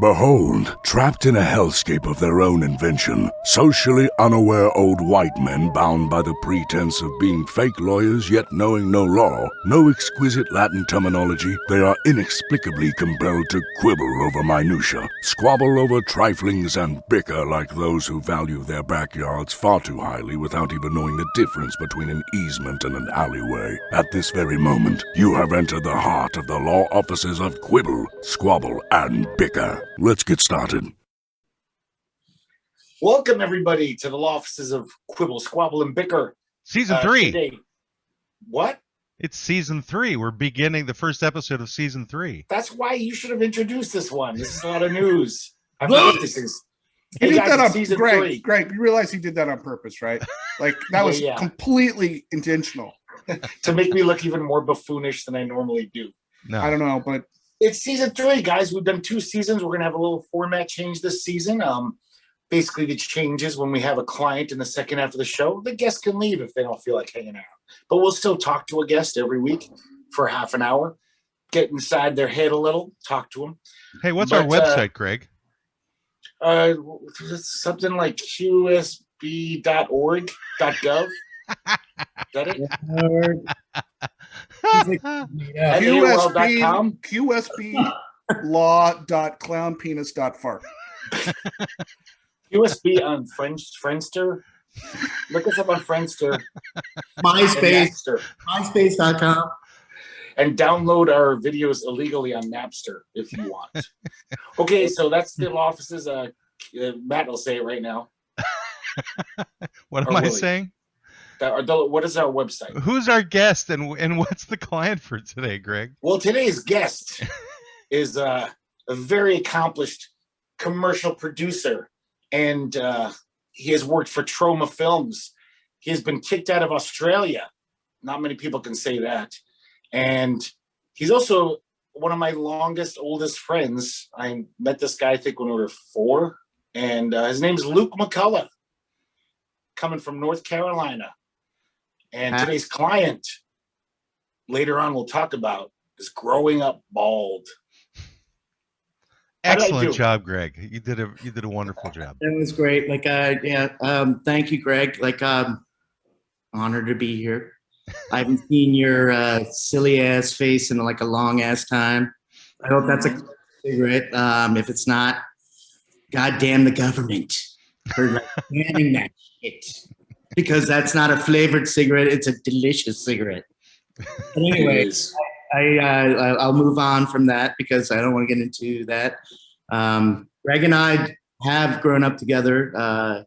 Behold, trapped in a hellscape of their own invention, socially unaware old white men bound by the pretense of being fake lawyers yet knowing no law, no exquisite Latin terminology, they are inexplicably compelled to quibble over minutia, squabble over triflings, and bicker like those who value their backyards far too highly without even knowing the difference between an easement and an alleyway. At this very moment, you have entered the heart of the law offices of Quibble, Squabble, and Bicker. Let's get started. Welcome, everybody, to the law offices of Quibble, Squabble, and Bicker. Season 3. Today. What? It's season 3. We're beginning the first episode of season 3. That's why you should have introduced this one. This is a lot of news. I've heard this is. He did that on season Greg. 3. Greg, you realize he did that on purpose, right? Like that was completely intentional. To make me look even more buffoonish than I normally do. No. I don't know, but it's season 3, guys. We've done 2 seasons. We're gonna have a little format change this season. Basically the changes when we have a client in the second half of the show, the guest can leave if they don't feel like hanging out. But we'll still talk to a guest every week for half an hour, get inside their head a little, talk to them. Hey, what's our website, Greg? It's something like qsb.org.gov. Is that it? QSB, QSBlaw.clownpenis.fart. USB on Friendster. Look us up on Friendster. MySpace.com. And download our videos illegally on Napster if you want. Okay, so that's the offices. Matt will say it right now. What am I saying? What is our website? Who's our guest and what's the client for today, Greg? Well, today's guest is a very accomplished commercial producer, and he has worked for Troma Films. He has been kicked out of Australia. Not many people can say that. And he's also one of my oldest friends. I met this guy, I think, when we were 4. And his name is Luke McCullough, coming from North Carolina. And today's client, later on we'll talk about, is growing up bald. Excellent job, Greg. You did a wonderful job. That was great. Thank you, Greg. Honored to be here. I haven't seen your silly ass face in like a long ass time. I hope that's a cigarette. If it's not, goddamn the government for banning that shit. Because that's not a flavored cigarette; it's a delicious cigarette. But anyways, I'll move on from that because I don't want to get into that. Greg and I have grown up together.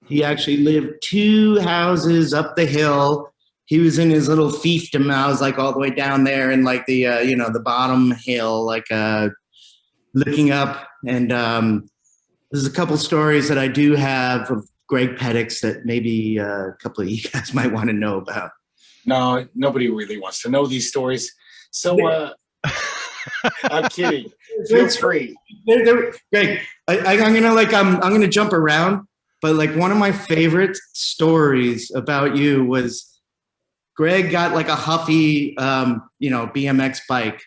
He actually lived 2 houses up the hill. He was in his little fiefdom. I was like all the way down there in like the the bottom hill, looking up. And there's a couple stories that I do have of Greg Pettix that maybe a couple of you guys might want to know about. No, nobody really wants to know these stories. So I'm kidding. Feel free. Greg, I'm gonna jump around, but like one of my favorite stories about you was Greg got like a Huffy BMX bike,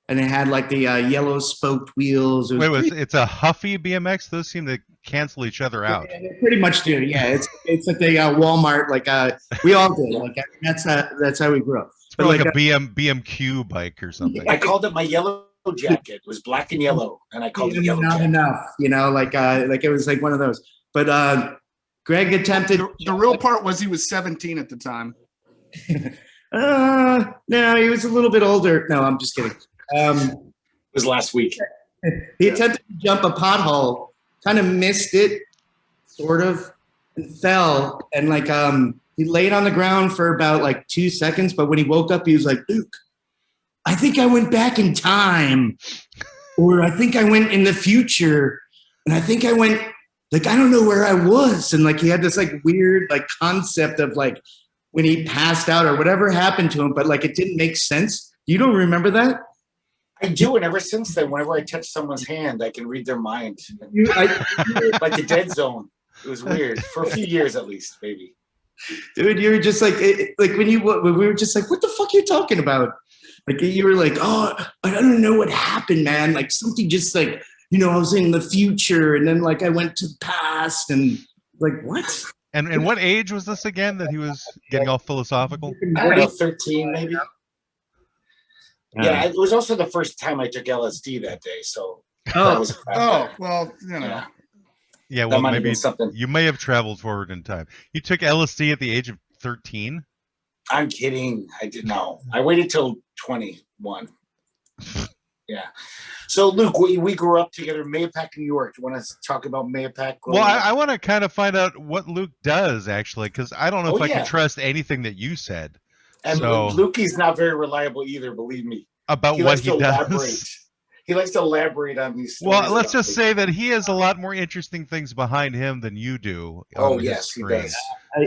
and it had like the yellow spoked wheels. It's a Huffy BMX? Those seem to cancel each other out. Yeah, they pretty much do. Yeah, it's like the Walmart. We all did. That's how we grew up. It's like a BMQ bike or something. I called it my yellow jacket. It was black and yellow, and I called it yellow not jacket. Enough. It was like one of those. But Greg attempted. The real part was he was 17 at the time. No, he was a little bit older. No, I'm just kidding. It was last week. He attempted to jump a pothole, kind of missed it, sort of, and fell. And he laid on the ground for about 2 seconds. But when he woke up, he was like, Luke, I think I went back in time. Or I think I went in the future. And I think I went, I don't know where I was. And he had this weird concept of when he passed out or whatever happened to him. But it didn't make sense. You don't remember that? I do, and ever since then, whenever I touch someone's hand, I can read their mind. Like the dead zone. It was weird. For a few years at least, maybe. Dude, you were just when we were just what the fuck are you talking about? You were oh, I don't know what happened, man. Something just I was in the future, and then like I went to the past, and like what? And what age was this again that he was getting all philosophical? I don't know, 13 maybe. Yeah, it was also the first time I took LSD that day, so that was a factor. Well, Yeah, well, maybe something. You may have traveled forward in time. You took LSD at the age of 13? I'm kidding. I didn't know. I waited till 21. Yeah. So, Luke, we grew up together in Mahopac, New York. Do you want to talk about Mahopac? Well, I want to kind of find out what Luke does, actually, because I don't know if I can trust anything that you said. And so, Lukey's not very reliable either, believe me. About what he does. He likes to elaborate on these stories. Well, let's just say that he has a lot more interesting things behind him than you do. Oh, yes, he does.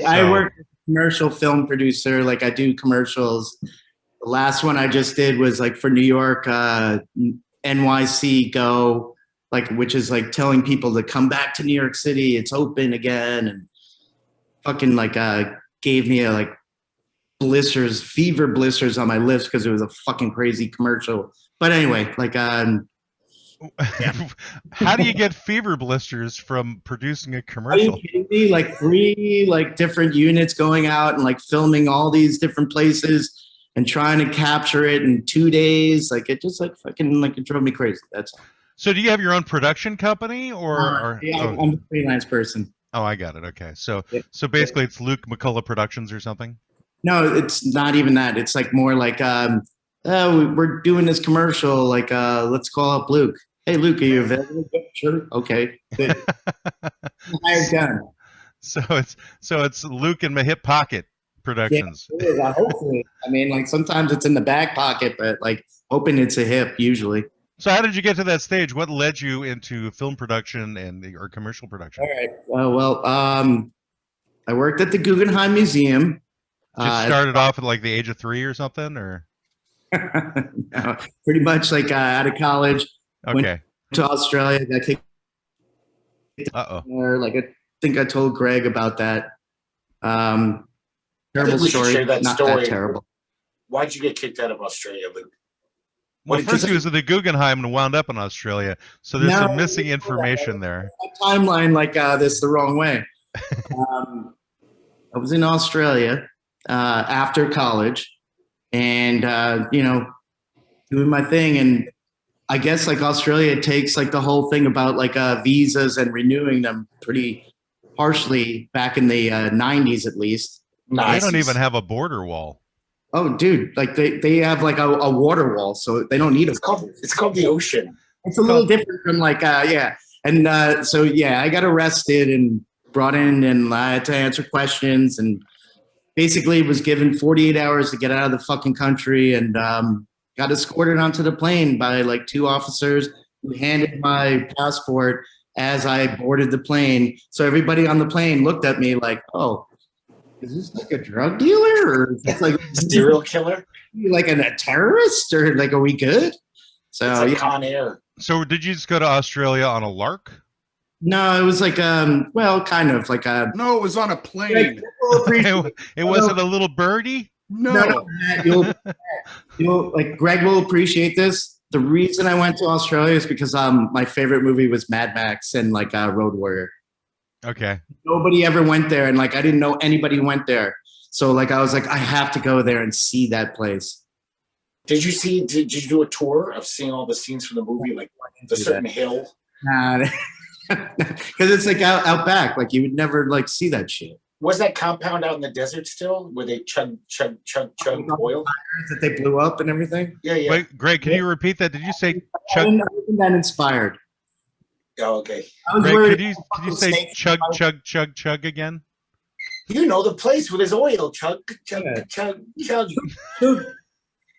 I work as a commercial film producer. Like, I do commercials. The last one I just did was like for New York, NYC Go, like, which is like telling people to come back to New York City. It's open again, and fucking like gave me a fever blisters on my lips because it was a fucking crazy commercial. But anyway, like, how do you get fever blisters from producing a commercial? Are you kidding me? Like 3 like different units going out and like filming all these different places and trying to capture it in 2 days. Like, it just like fucking like it drove me crazy. That's all. So do you have your own production company or yeah, I'm a freelance person. Oh, I got it. Okay. So basically it's Luke McCullough Productions or something? No, it's not even that. It's like more like we're doing this commercial, like let's call up Luke. Hey, Luke, are you available? Sure. Okay. Good. Hired gun. So it's Luke in my hip pocket Productions. Yeah, hopefully. I mean, like sometimes it's in the back pocket, but like hoping it's a hip usually. So how did you get to that stage? What led you into film production or commercial production? All right. I worked at the Guggenheim Museum. Just started off at like the age of 3 or something, or? No, pretty much like out of college. Okay. Went to Australia. Got kicked. Like I think I told Greg about that. Terrible story. Not that terrible. Why'd you get kicked out of Australia, Luke? Well, first he was at the Guggenheim and wound up in Australia, so there's some missing information there. Timeline like this the wrong way. I was in Australia after college, and doing my thing, and I guess like Australia takes like the whole thing about like visas and renewing them pretty harshly back in the 90s at least. They don't even have a border wall. Oh, dude! Like they have like a water wall, so they don't need it. It's called the ocean. It's a little different from like and so I got arrested and brought in, and I had to answer questions, and basically was given 48 hours to get out of the fucking country, and got escorted onto the plane by like 2 officers who handed my passport as I boarded the plane. So everybody on the plane looked at me like, "Oh, is this like a drug dealer, or is this like serial killer? Like a terrorist, or like are we good?" So it's like Con Air. So did you just go to Australia on a lark? No, it was like well, kind of like a. No, it was on a plane. It wasn't a little birdie. No, Matt, you'll like Greg will appreciate this. The reason I went to Australia is because my favorite movie was Mad Max and like Road Warrior. Okay. Nobody ever went there, and like I didn't know anybody who went there. So like I was like, I have to go there and see that place. Did you do a tour of seeing all the scenes from the movie, like the certain hill? Nah, because it's like out back. Like you would never like see that shit. Was that compound out in the desert still, where they chug oil? That they blew up and everything? Yeah. Wait, Greg, can you repeat that? Did you say chug? I wasn't that inspired. Oh, okay. Greg, could you say chug again? You know the place where there's oil. Chug.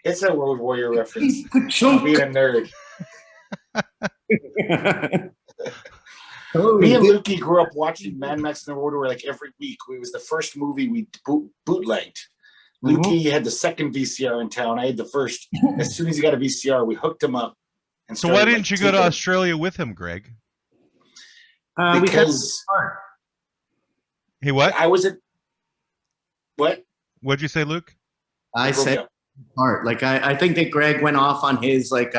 It's a Road Warrior reference. I'm being a nerd. Me and Lukey grew up watching Mad Max and the Road Warrior like every week. It was the first movie we bootlegged. Lukey had the second VCR in town. I had the first. As soon as he got a VCR, we hooked him up. And so why didn't you go to Australia with him, Greg? Because he what? I was at what? What'd you say, Luke? I said part. Like I think that Greg went off on his like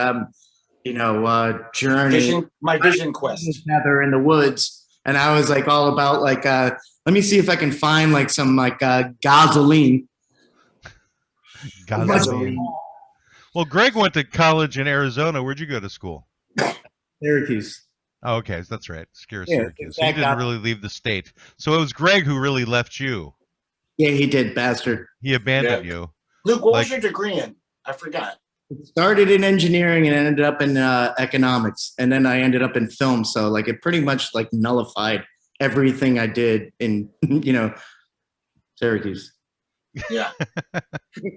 journey. My vision quest. Together in the woods, and I was like all about like, let me see if I can find like some like gasoline. Gasoline. Well, Greg went to college in Arizona. Where'd you go to school? Syracuse. Oh, okay, that's right. Syracuse. Yeah, So you didn't really leave the state. So it was Greg who really left you. Yeah, he did, bastard. He abandoned you. Luke, what was your degree in? I forgot. It started in engineering and ended up in economics, and then I ended up in film. So like it pretty much like nullified everything I did in Syracuse. Yeah.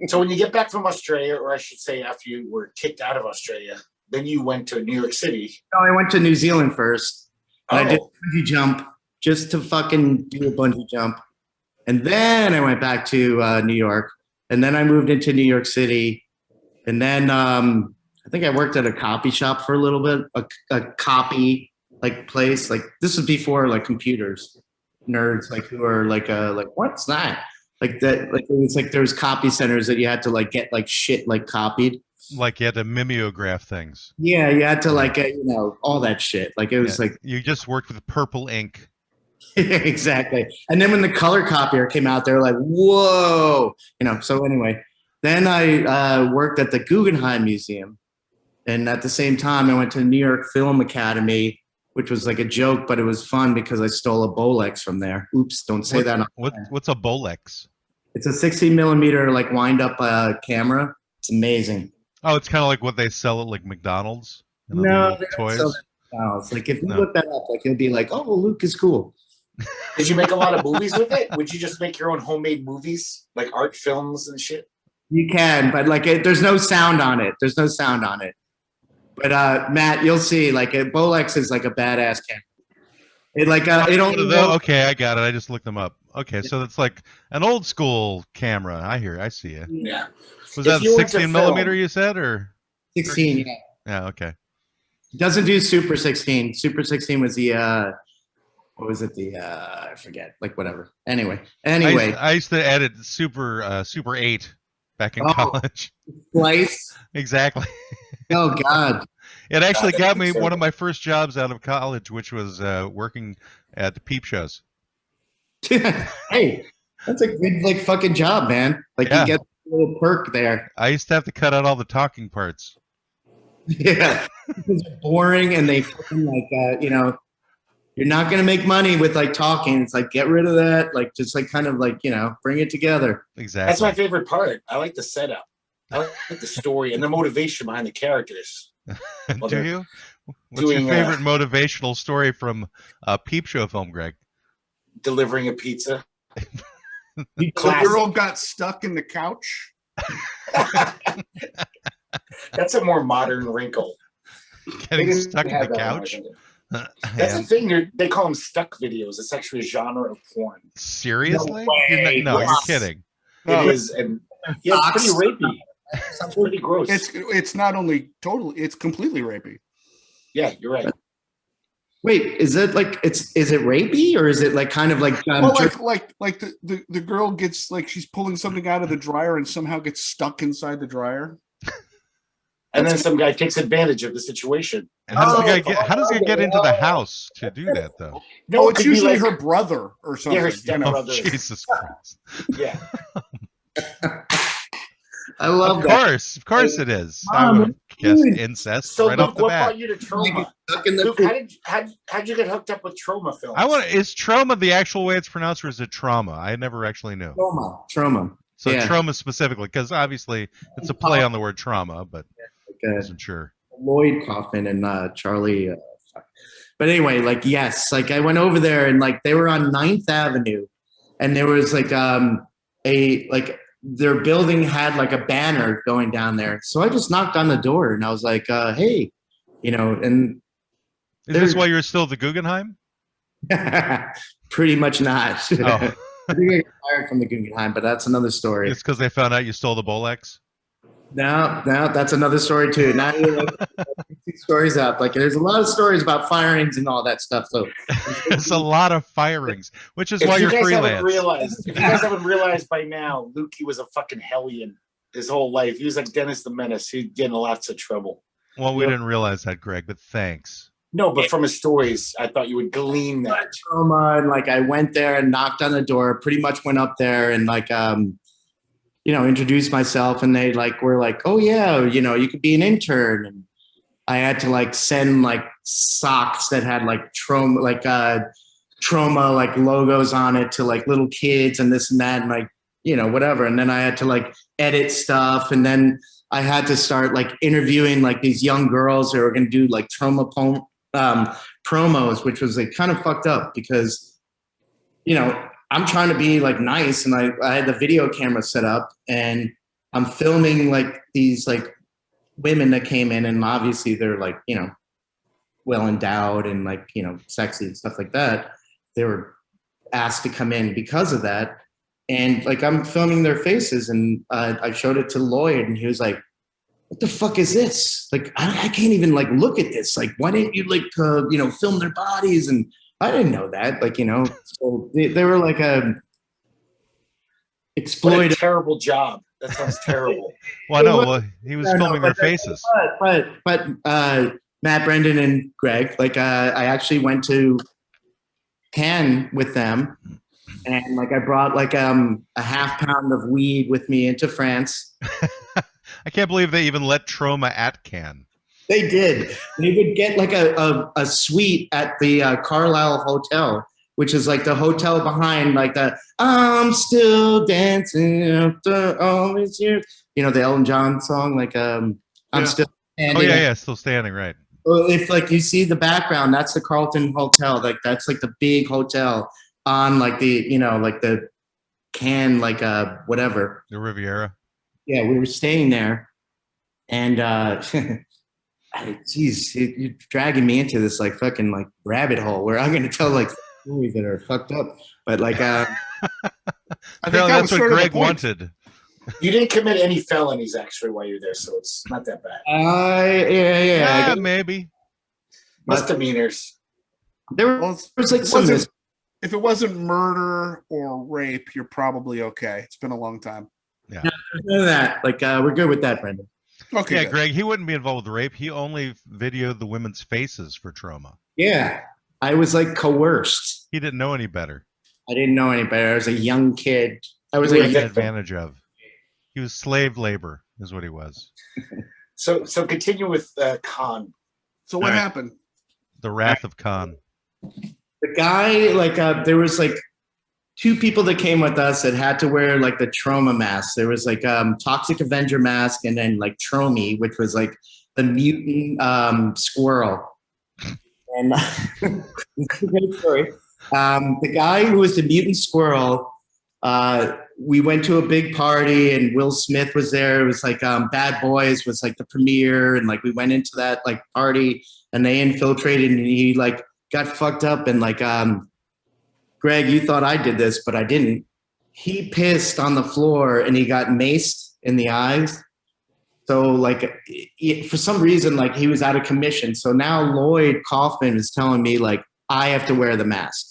So when you get back from Australia, or I should say after you were kicked out of Australia, then you went to New York City. No, I went to New Zealand first. Oh. I did a bungee jump just to fucking do a bungee jump. And then I went back to New York. And then I moved into New York City. And then I think I worked at a copy shop for a little bit, a copy like place. Like this was before like computers, nerds like who are like what's that? Like that, like it was like there was copy centers that you had to like get like shit like copied. Like you had to mimeograph things. Yeah, you had to like all that shit. Like it was like you just worked with purple ink. Exactly. And then when the color copier came out, they were like, whoa, So anyway, then I worked at the Guggenheim Museum, and at the same time, I went to the New York Film Academy, which was like a joke, but it was fun because I stole a Bolex from there. Oops, don't say that. What's a Bolex? It's a 16 millimeter like wind up camera. It's amazing. Oh, it's kind of like what they sell at like McDonald's. No, they toys. don't sell that at McDonald's. Like if you look that up, like you'll be like, oh, well, Luke is cool. Did you make a lot of movies with it? Would you just make your own homemade movies, like art films and shit? You can, but like there's no sound on it. But Matt, you'll see. Like a Bolex is like a badass camera. It like it only. Okay, I got it. I just looked them up. Okay, so it's like an old school camera. I see it. Yeah. Was that 16 millimeter you said, or 16? Yeah. Yeah. Okay. It doesn't do Super 16. Super 16 was the what was it? I forget. Like whatever. Anyway. I used to edit Super 8 back in college. Slice. Exactly. Oh God. It actually got me one of my first jobs out of college, which was working at the peep shows. Hey, that's a good like fucking job, man. Like you get a little perk there. I used to have to cut out all the talking parts. Yeah, because they're boring and they fucking like you're not gonna make money with like talking. It's like get rid of that. Like just like kind of like bring it together. Exactly. That's my favorite part. I like the setup. I like the story and the motivation behind the characters. Do you? What's your favorite motivational story from a peep show film, Greg? Delivering a pizza. The girl got stuck in the couch. That's a more modern wrinkle. Getting stuck in the couch? That's a thing. They call them stuck videos. It's actually a genre of porn. Seriously? No, you're kidding. It is, and yeah, it's pretty rapey. Sounds pretty gross. It's not only totally, it's completely rapey. Yeah, you're right. Wait, is it like is it rapey or is it like kind of like like the girl gets like she's pulling something out of the dryer and somehow gets stuck inside the dryer? And then some guy takes advantage of the situation. And how does he get into the house to do that though? No, it's usually her brother or something. Yeah, her stepbrother. Jesus Christ. Yeah. I love that. Of course it is. I would have guessed incest right off the bat. What brought you to trauma? Luke, how'd you get hooked up with trauma films? Is trauma the actual way it's pronounced, or is it trauma? I never actually knew. Trauma. So trauma specifically, because obviously it's a play on the word trauma, but I wasn't sure. Lloyd Kaufman and Charlie. But anyway, like yes, like I went over there and like they were on 9th Avenue, and there was like their building had like a banner going down there. So I just knocked on the door and I was like, hey, and is this why you're still at the Guggenheim? Pretty much not. Oh. I think I got fired from the Guggenheim, but that's another story. It's because they found out you stole the Bolex? No, that's another story too. Now you're like 2 stories up. Like there's a lot of stories about firings and all that stuff. So there's a lot of firings, which is why you're freelance. If you guys haven't realized by now, Luke, he was a fucking hellion his whole life. He was like Dennis the Menace. He'd get in lots of trouble. Well, we didn't realize that, Greg, but thanks. No, but from his stories, I thought you would glean that. Trauma, and like I went there and knocked on the door, pretty much went up there and like introduced myself, and they like were like, oh yeah, you could be an intern. And I had to like send like socks that had like trauma like logos on it to like little kids and this and that and like, whatever. And then I had to like edit stuff, and then I had to start like interviewing like these young girls who were going to do like promos, which was like kind of fucked up because, I'm trying to be like nice, and I had the video camera set up, and I'm filming like these like women that came in, and obviously they're like, well endowed and like, sexy and stuff like that. They were asked to come in because of that. And like, I'm filming their faces, and I showed it to Lloyd, and he was like, what the fuck is this? Like, I can't even like look at this. Like, why didn't you like, film their bodies? And I didn't know that, like, so they were like exploited. What a terrible job. That sounds terrible. Well, no, well, he was filming their faces. But Matt, Brendan, and Greg, like, I actually went to Cannes with them, and like I brought like a half pound of weed with me into France. I can't believe they even let Trauma at Cannes. They did. They would get like a suite at the Carlisle Hotel, which is like the hotel behind like the I'm still dancing after all these years. The Elton John song, like I'm still standing. Oh yeah, still standing, right. Well, if like you see the background, that's the Carlton Hotel. Like that's like the big hotel on like the, like the Cannes, like whatever. The Riviera. Yeah, we were staying there, and geez, you're dragging me into this like fucking like rabbit hole where I'm going to tell like stories that are fucked up. But like, I think that's what sort of Greg wanted. You didn't commit any felonies actually while you're there, so it's not that bad. Yeah, maybe Misdemeanors. There was like some. If it wasn't murder or rape, you're probably okay. It's been a long time. Yeah. None of that. Like, we're good with that, Brendan. Okay. Yeah, good. Greg, he wouldn't be involved with rape. He only videoed the women's faces for Trauma. Yeah. I was like coerced. He didn't know any better. I didn't know any better. I was a young kid. I was taken advantage of. He was slave labor, is what he was. So continue with Khan. So what happened? The Wrath of Khan. The guy, like, there was like two people that came with us that had to wear like the Trauma mask. There was like Toxic Avenger mask, and then like Tromy, which was like the mutant squirrel. And it's a great story. The guy who was the mutant squirrel, we went to a big party, and Will Smith was there. It was like Bad Boys was like the premiere, and like we went into that like party, and they infiltrated, and he like got fucked up, and like Greg, you thought I did this, but I didn't. He pissed on the floor, and he got maced in the eyes. So like for some reason, like he was out of commission. So now Lloyd Kaufman is telling me like I have to wear the mask.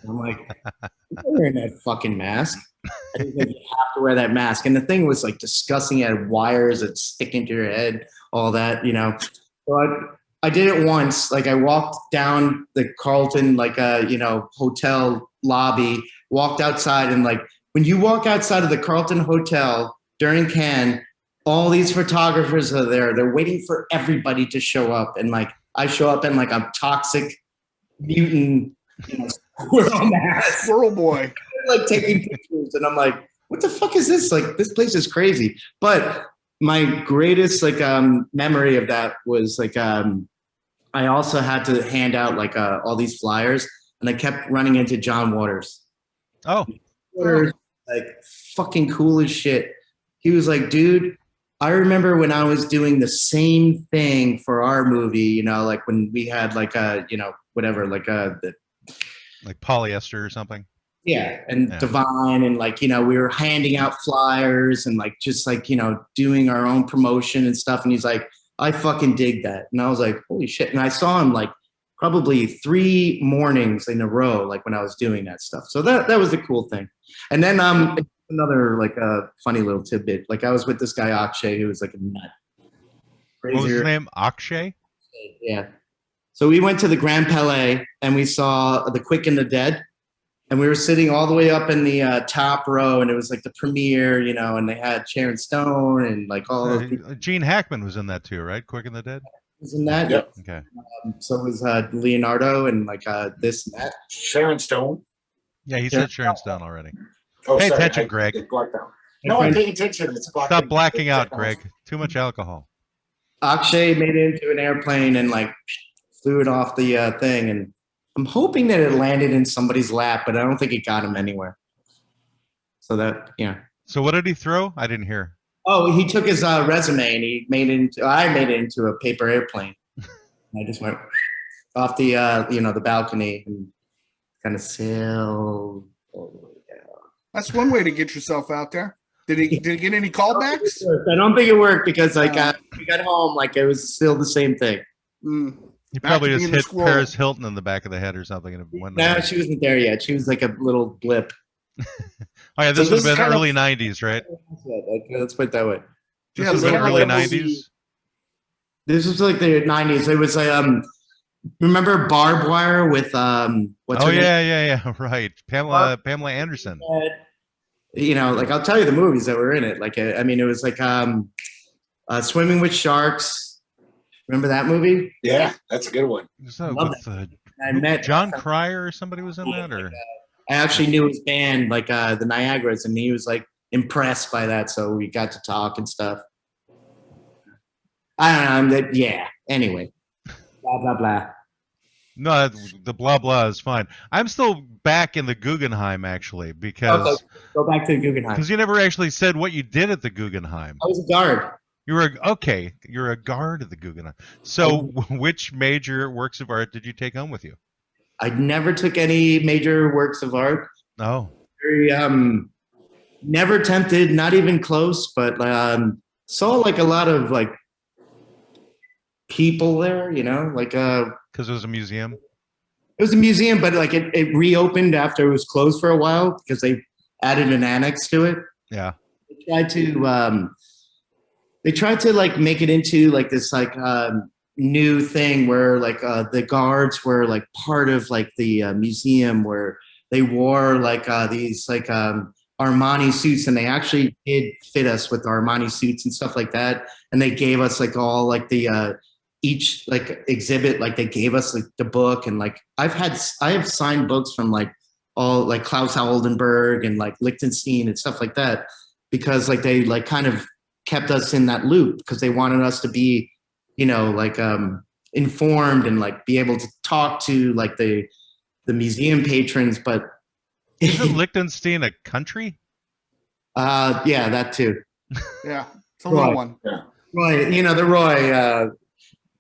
I'm like, I'm not wearing that fucking mask. I didn't think you have to wear that mask. And the thing was like disgusting. It had wires that stick into your head, all that, So I did it once. Like I walked down the Carlton, like hotel lobby, walked outside, and like when you walk outside of the Carlton Hotel during Cannes, all these photographers are there. They're waiting for everybody to show up. And like I show up in like a toxic mutant squirrel boy. Like taking pictures, and I'm like, what the fuck is this? Like this place is crazy. But my greatest like memory of that was like I also had to hand out like all these flyers, and I kept running into John Waters. Oh, Waters, like fucking cool as shit. He was like, dude, I remember when I was doing the same thing for our movie, like when we had like whatever, like like polyester or something. Yeah, and yeah. Divine, and like we were handing out flyers and like just like doing our own promotion and stuff. And he's like, I fucking dig that. And I was like, holy shit. And I saw him like probably 3 mornings in a row, like when I was doing that stuff. So that was the cool thing. And then another like a funny little tidbit. Like I was with this guy Akshay, who was like a nut. What was his name? Akshay? Yeah. So we went to the Grand Palais and we saw The Quick and the Dead. And we were sitting all the way up in the top row, and it was like the premiere, you know, and they had Sharon Stone and like all of Gene Hackman was in that too, right? Quick and the Dead? was in that. Yep. Okay. So was Leonardo and like this and that. Sharon Stone. Yeah, he said Sharon Stone already. Oh, Pay sorry, attention, Greg. it blocked out. No, I'm paying attention. It's blocked. Stop blacking out, Greg. Too much alcohol. Akshay made it into an airplane and like flew it off the thing, and I'm hoping that it landed in somebody's lap, but I don't think it got him anywhere. So that, yeah. So what did he throw? I didn't hear. Oh, he took his resume and I made it into a paper airplane. I just went off the the balcony and kind of sailed all the way down. That's one way to get yourself out there. Did it get any callbacks? I don't think it worked because we got home, like it was still the same thing. He probably just hit Paris Hilton in the back of the head or something. And it went No, she wasn't there yet. She was like a little blip. Oh yeah, this would have been early '90s, right? Let's put it that way. This was in early '90s. This was like the '90s. It was remember Barbed Wire with what's her name? Yeah, right. Pamela Anderson. You know, like I'll tell you the movies that were in it. Like I mean, it was like Swimming with Sharks. Remember that movie? Yeah, that's a good one. So with, I met John Cryer or somebody was in that, or I actually knew his band, like the Niagaras, and he was like impressed by that. So we got to talk and stuff. I don't know. Yeah. Anyway, blah blah blah. No, the blah blah is fine. I'm still back in the Guggenheim actually because go back to the Guggenheim because you never actually said what you did at the Guggenheim. I was a guard. You're a guard at the Guggenheim. So, which major works of art did you take home with you? I never took any major works of art. Oh, very never tempted, not even close. But saw like a lot of like people there, you know, like because it was a museum. It was a museum, but like it reopened after it was closed for a while because they added an annex to it. Yeah, they tried to like make it into like this like new thing where like the guards were like part of like the museum where they wore like these like Armani suits, and they actually did fit us with Armani suits and stuff like that. And they gave us like all like the each like exhibit, like they gave us like the book, and like I have signed books from like all like Klaus Oldenburg and like Lichtenstein and stuff like that, because like they like kind of kept us in that loop because they wanted us to be, you know, like informed and like be able to talk to like the museum patrons. But isn't Liechtenstein a country? Yeah, that too. Yeah, it's a little one. Yeah. Roy, you know, the Roy.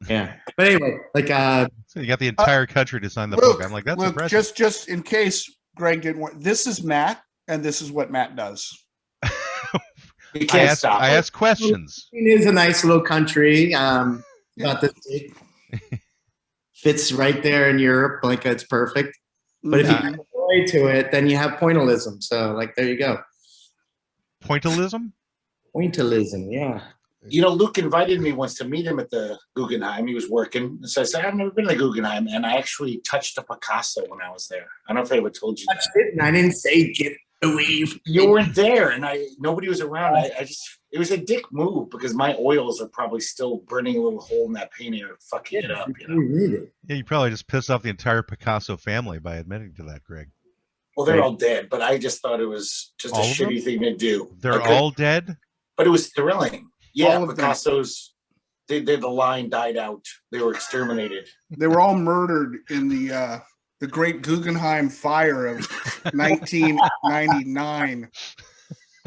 Yeah, but anyway, like so you got the entire country to sign the Luke, book. I'm like, that's Luke, impressive. just in case Greg didn't want. This is Matt, and this is what Matt does. You can't stop. I ask questions. It is a nice little country. About this big. Fits right there in Europe. Like it's perfect. But if you add Roy to it, then you have pointillism. So like there you go. Pointillism? Pointillism, yeah. You know, Luke invited me once to meet him at the Guggenheim. He was working. So I said, I've never been to the Guggenheim. And I actually touched a Picasso when I was there. I don't know if I ever told you Touched it, and I didn't say get away. You weren't there, and nobody was around. It was a dick move because my oils are probably still burning a little hole in that painting or fucking it up. You know? Yeah, you probably just pissed off the entire Picasso family by admitting to that, Greg. Well, they're all dead, but I just thought it was just all a shitty thing to do. They're all dead? But it was thrilling. Yeah, all of Picasso's, the line died out. They were exterminated. They were all murdered in the Great Guggenheim Fire of 1999.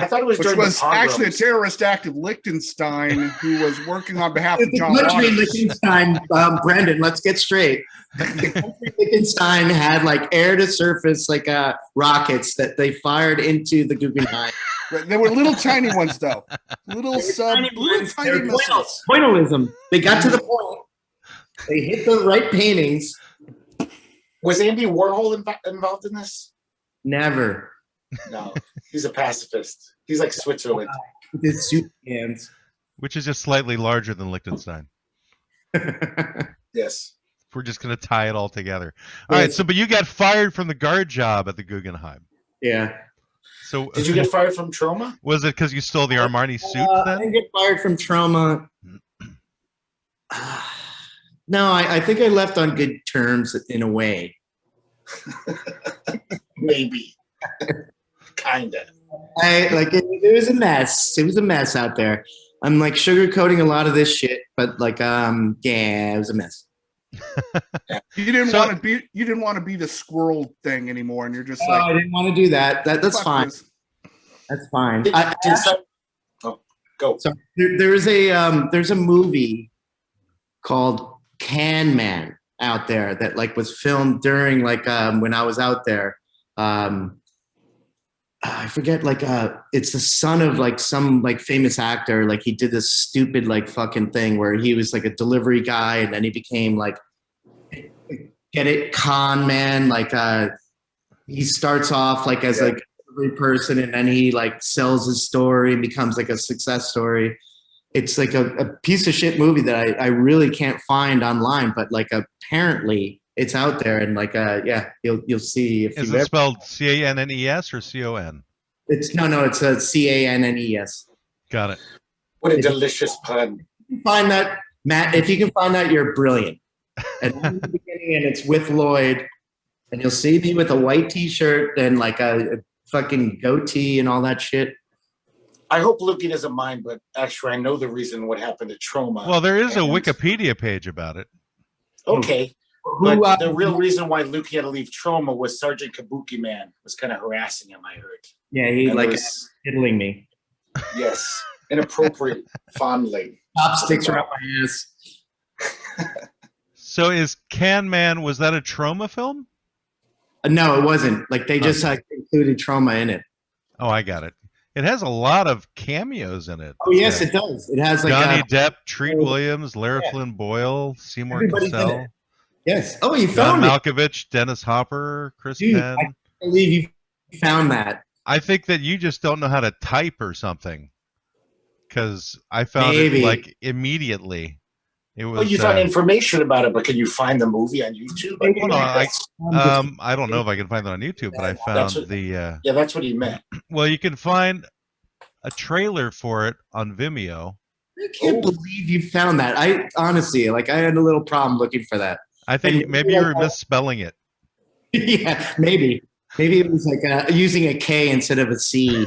I thought it was which during was the pogroms. actually a terrorist act of Liechtenstein who was working on behalf of The John country Waters. Liechtenstein, Brendan, let's get straight. The country Liechtenstein had like air to surface like rockets that they fired into the Guggenheim. They were little tiny ones though. Little tiny missiles. Pointillism. They got to the point. They hit the right paintings. Was Andy Warhol involved in this? Never. No, he's a pacifist. He's like Switzerland. With his soup cans. which is just slightly larger than Liechtenstein. Yes. If we're just going to tie it all together. All right. So, but you got fired from the guard job at the Guggenheim. Yeah. So, Did you get fired from Troma? was it because you stole the Armani suit I then? didn't get fired from Trauma. No, I think I left on good terms in a way. Maybe. Kinda. It was a mess. It was a mess out there. I'm like sugarcoating a lot of this shit, but like yeah, it was a mess. You didn't want to be the squirrel thing anymore, and you're just Oh, I didn't want to do that. That's fuck fine. this. That's fine. Go. So there's a movie called Can Man out there that like was filmed during like when I was out there. I forget, like it's the son of like some like famous actor. Like he did this stupid like fucking thing where he was like a delivery guy and then he became like, get it, con man. Like he starts off like as like a delivery person and then he like sells his story and becomes like a success story. It's like a piece of shit movie that I really can't find online, but like apparently it's out there and like yeah, you'll see if Is you it spelled C-A-N-N-E-S or C-O-N? It's it's a C-A-N-N-E-S. Got it. What a delicious pun. You find that, Matt, if you can find that, you're brilliant. And in the beginning, and it's with Lloyd, and you'll see me with a white t-shirt and like a fucking goatee and all that shit. I hope Lukey doesn't mind, but actually I know the reason what happened to Troma. Well, there is a Wikipedia page about it. Okay. But the real reason why Lukey had to leave Troma was Sergeant Kabuki Man was kind of harassing him, I heard. Yeah, he And like was, diddling me. yes, inappropriate fondling. Chopsticks around my ass. So is Can Man, was that a Troma film? No, it wasn't. Like they just included Trauma in it. Oh, I got it. It has a lot of cameos in it. Oh yes, it does. It has like Johnny Depp, Treat Williams, Lara Flynn Boyle, Seymour Everybody's in Cassell, it. Yes. Oh, you John found it. Malkovich, Dennis Hopper, Chris Dude, Penn. I can't believe you found that. I think that you just don't know how to type or something, because I found Maybe. it like immediately. It was. Well, you found information about it, but can you find the movie on YouTube? Well, no, I don't know if I can find it on YouTube, but I found yeah, that's what he meant. Well, you can find a trailer for it on Vimeo. I can't believe you found that. I honestly, like, I had a little problem looking for that. I think maybe you were misspelling it. Yeah, maybe. Maybe it was like using a K instead of a C.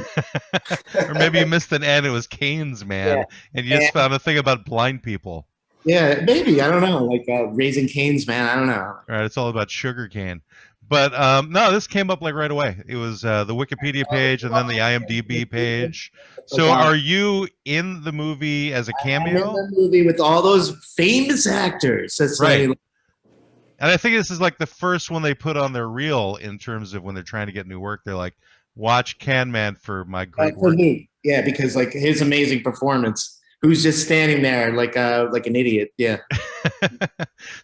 Or maybe you missed an N. It was Canes Man, and you just found a thing about blind people. Yeah, maybe. I don't know. Like Raising Cane's Man. I don't know. All right, it's all about sugar cane. But no, this came up like right away. It was the Wikipedia page and then the IMDb page. So are you in the movie as a cameo? I'm in the movie with all those famous actors. That's right. Like, and I think this is like the first one they put on their reel in terms of when they're trying to get new work. They're like, watch Can Man for my great work. Yeah, because like his amazing performance. Who's just standing there like an idiot? Yeah.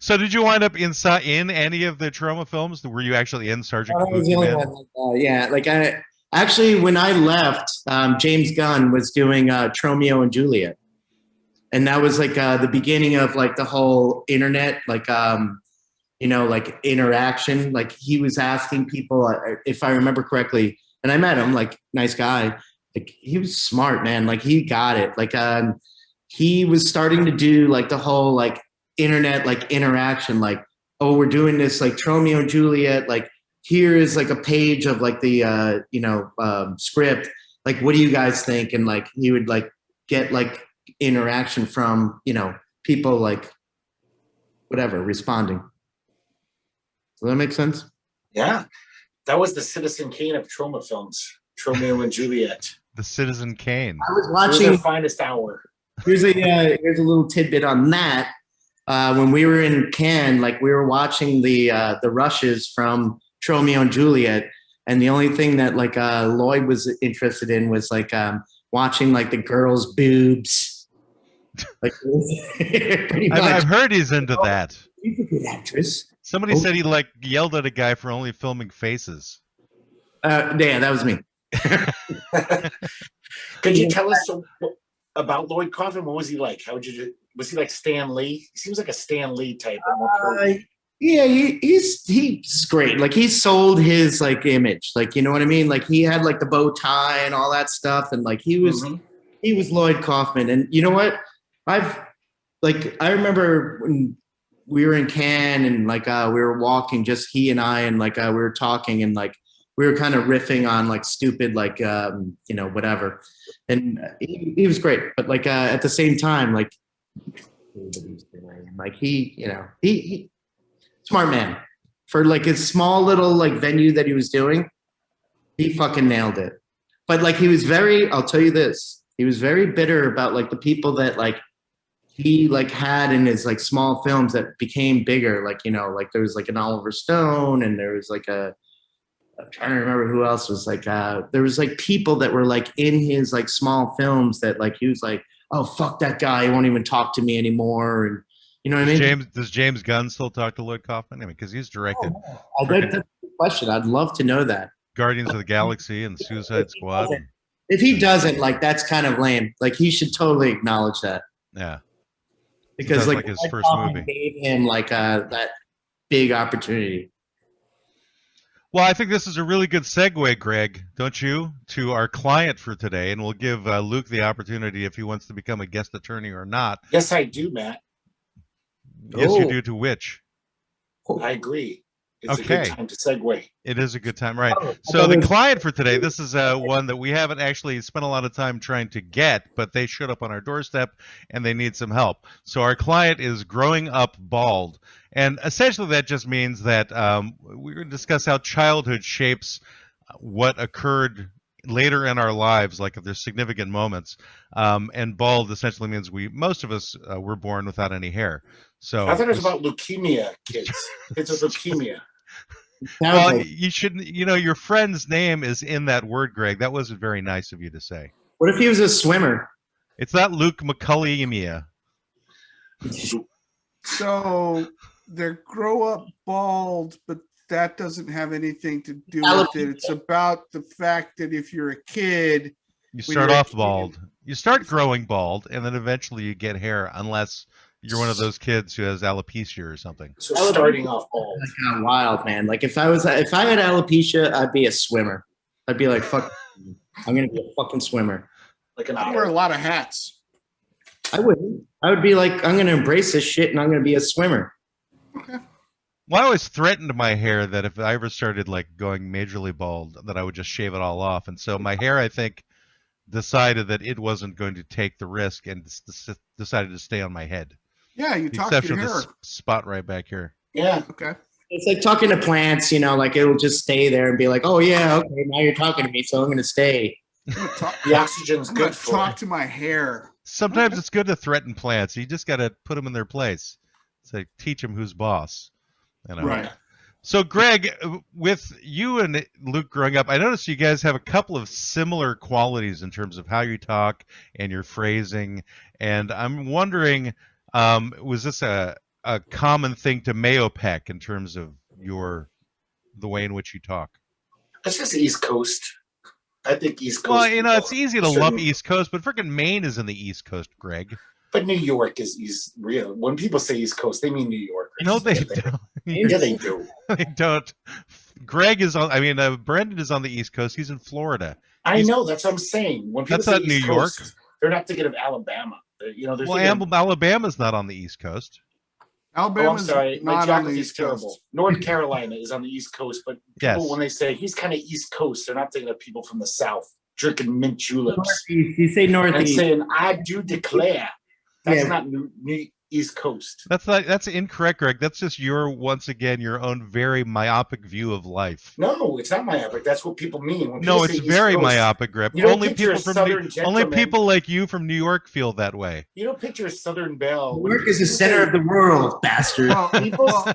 So did you wind up in any of the Trauma films? Were you actually in Sergeant I was the only one. Yeah, like I actually when I left, James Gunn was doing Tromeo and Juliet, and that was like the beginning of like the whole internet, like like interaction. Like he was asking people, if I remember correctly, and I met him, like nice guy. Like he was smart, man. Like he got it. Like he was starting to do like the whole like internet like interaction. Like, oh, we're doing this like Tromeo and Juliet. Like here is like a page of like the script. Like, what do you guys think? And like he would like get like interaction from people like whatever responding. Does that make sense? Yeah, that was the Citizen Kane of Troma films. Tromeo and Juliet. The Citizen Kane. I was watching the finest hour. Here's a little tidbit on that. When we were in Cannes, like we were watching the rushes from Tromeo and Juliet, and the only thing that like Lloyd was interested in was like watching like the girls' boobs. Like, pretty much. I've heard he's into that. She's a good actress. Somebody said he like yelled at a guy for only filming faces. Yeah, that was me. Could you tell us about Lloyd Kaufman? What was he like? How would you? Was he like Stan Lee? He seems like a Stan Lee type. Yeah, he's great. Like he sold his like image, like you know what I mean. Like he had like the bow tie and all that stuff, and like he was Lloyd Kaufman. And you know what? I remember when we were in Cannes and like we were walking, just he and I, and like we were talking and like we were kind of riffing on like stupid like you know whatever, and he was great. But like at the same time, like he you know he smart man for like his small little like venue that he was doing. He fucking nailed it. But like he was I'll tell you this, he was very bitter about like the people that like he like had in his like small films that became bigger. Like, you know, like there was like an Oliver Stone and there was like I'm trying to remember who else was like, there was like people that were like in his like small films that like, he was like, oh, fuck that guy. He won't even talk to me anymore. And you know what I mean? Does James Gunn still talk to Lloyd Kaufman? I mean, because he's directed that's a good question. I'd love to know that. Guardians of the Galaxy and Suicide Squad. If he doesn't, like, that's kind of lame. Like, he should totally acknowledge that. Yeah. Because like his first movie gave him like that big opportunity. Well, I think this is a really good segue, Greg, don't you, to our client for today, and we'll give Luke the opportunity if he wants to become a guest attorney or not. Yes, I do, Matt. Yes, you do. To which? I agree. It's okay. A good time to segue. It is a good time, right? So the client for today, this is one that we haven't actually spent a lot of time trying to get, but they showed up on our doorstep and they need some help. So our client is growing up bald. And essentially that just means that we're going to discuss how childhood shapes what occurred later in our lives, like if there's significant moments. And bald essentially means most of us were born without any hair. So I thought it was about leukemia, kids. It's a leukemia. Well, you shouldn't. You know, your friend's name is in that word, Greg. That wasn't very nice of you to say. What if he was a swimmer? It's not Luke McCullough. So they grow up bald, but that doesn't have anything to do with it. It's about the fact that if you're a kid, you start off bald. You start growing bald, and then eventually you get hair, unless you're one of those kids who has alopecia or something. So starting off bald. That's kind of wild, man. Like if I had alopecia, I'd be a swimmer. I'd be like, fuck, I'm gonna be a fucking swimmer. Like I wear a lot of hats. I wouldn't. I would be like, I'm gonna embrace this shit and I'm gonna be a swimmer. Okay. Well, I always threatened my hair that if I ever started like going majorly bald, that I would just shave it all off. And so my hair, I think, decided that it wasn't going to take the risk and decided to stay on my head. Yeah, you the talk to exception your of hair. this spot right back here. Yeah. Okay. It's like talking to plants, you know, like it'll just stay there and be like, oh yeah, okay, now you're talking to me, so I'm gonna stay. The oxygen's good for talk to my hair. Sometimes it's good to threaten plants. You just got to put them in their place. It's like teach them who's boss. You know? Right. So, Greg, with you and Luke growing up, I noticed you guys have a couple of similar qualities in terms of how you talk and your phrasing. And I'm wondering, was this a common thing to Mayo Peck in terms of the way in which you talk? It's just East Coast. I think East Coast. Well, you know, it's easy to love East Coast, but freaking Maine is in the East Coast, Greg. But New York is East. Real. When people say East Coast, they mean New York. No, they don't. Yeah, they do. They don't. Greg is on. I mean, Brendan is on the East Coast. He's in Florida. I know. That's what I'm saying. When people That's say not East New York. Coast, they're not thinking of Alabama. You know, well, Alabama's not on the East Coast. Alabama's my not geography on the is East terrible. Coast. North Carolina is on the East Coast, but people, Yes. when they say he's kind of East Coast, they're not thinking of people from the South drinking mint juleps Northeast. You say and Northeast. saying, "I do declare." That's Yeah. not New East Coast. That's incorrect, Greg. That's just once again your own very myopic view of life. No, it's not myopic. That's what people mean. When No, people it's say East very Coast, myopic, Greg. You don't Only picture people a Southern only gentleman. people like you from New York feel that way. You don't picture a Southern belle. New York is the center of the world, bastard. Well,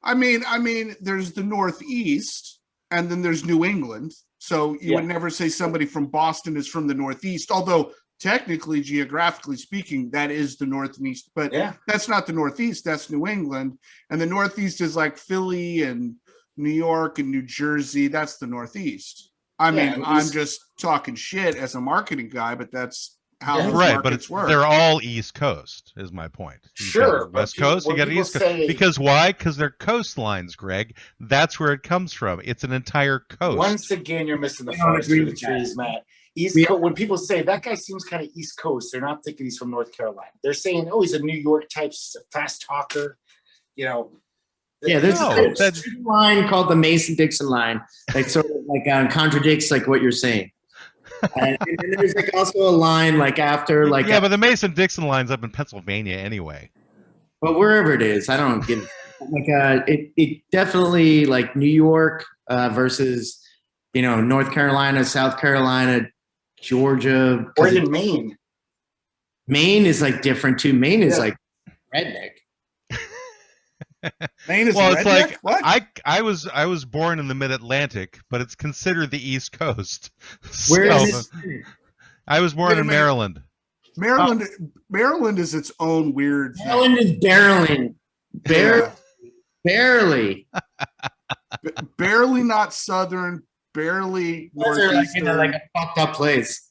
I mean, there's the Northeast, and then there's New England. So you would never say somebody from Boston is from the Northeast, although technically, geographically speaking, that is the Northeast. But that's not the Northeast. That's New England, and the Northeast is like Philly and New York and New Jersey. That's the Northeast. I mean, I'm just talking shit as a marketing guy, but that's how Yeah. those Right, but markets work. they're all East Coast, is my point. You Sure, got but West Coast, you when got people East Coast. say- Because why? Because they're coastlines, Greg. That's where it comes from. It's an entire coast. Once again, you're missing the I don't forest agree for the with that. trees, Matt. East Yeah. Coast. When people say that guy seems kind of East Coast, they're not thinking he's from North Carolina. They're saying, "Oh, he's a New York type, fast talker." You know. Yeah, there's No, a that's- line called the Mason-Dixon line that sort of like contradicts like what you're saying. And there's like also a line like after like yeah, but the Mason-Dixon line's up in Pennsylvania anyway. but wherever it is, I don't give like it definitely like New York versus North Carolina, South Carolina, Georgia, Or even Maine. Maine is like different too. Maine is Yeah. like redneck. Maine is Well, it's redneck? like What? I was born in the Mid-Atlantic, but it's considered the East Coast. Where So, is it? I was born Wait a in minute. Maryland. Maryland is its own weird thing. Maryland is barreling. Yeah. Barely. Barely not southern, barely Those are like, northeastern. like a fucked up place.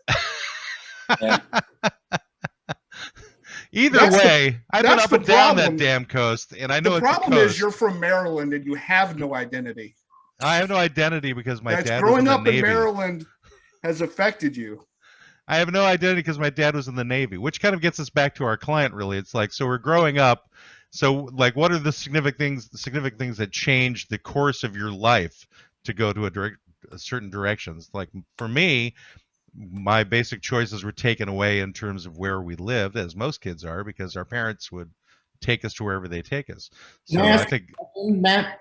Yeah. Either That's the- way, I've been that's up the and down problem. that damn coast, and I know The it's a problem coast. is you're from Maryland and you have no identity. I have no identity because my That's dad was growing in the up in Navy. Maryland has affected you. I have no identity because my dad was in the Navy, which kind of gets us back to our client. Really, it's like, so we're growing up. So, like, what are the significant things that change the course of your life to go to a certain directions? Like for me, my basic choices were taken away in terms of where we lived, as most kids are, because our parents would take us to wherever they take us. So Can I ask I think Matt,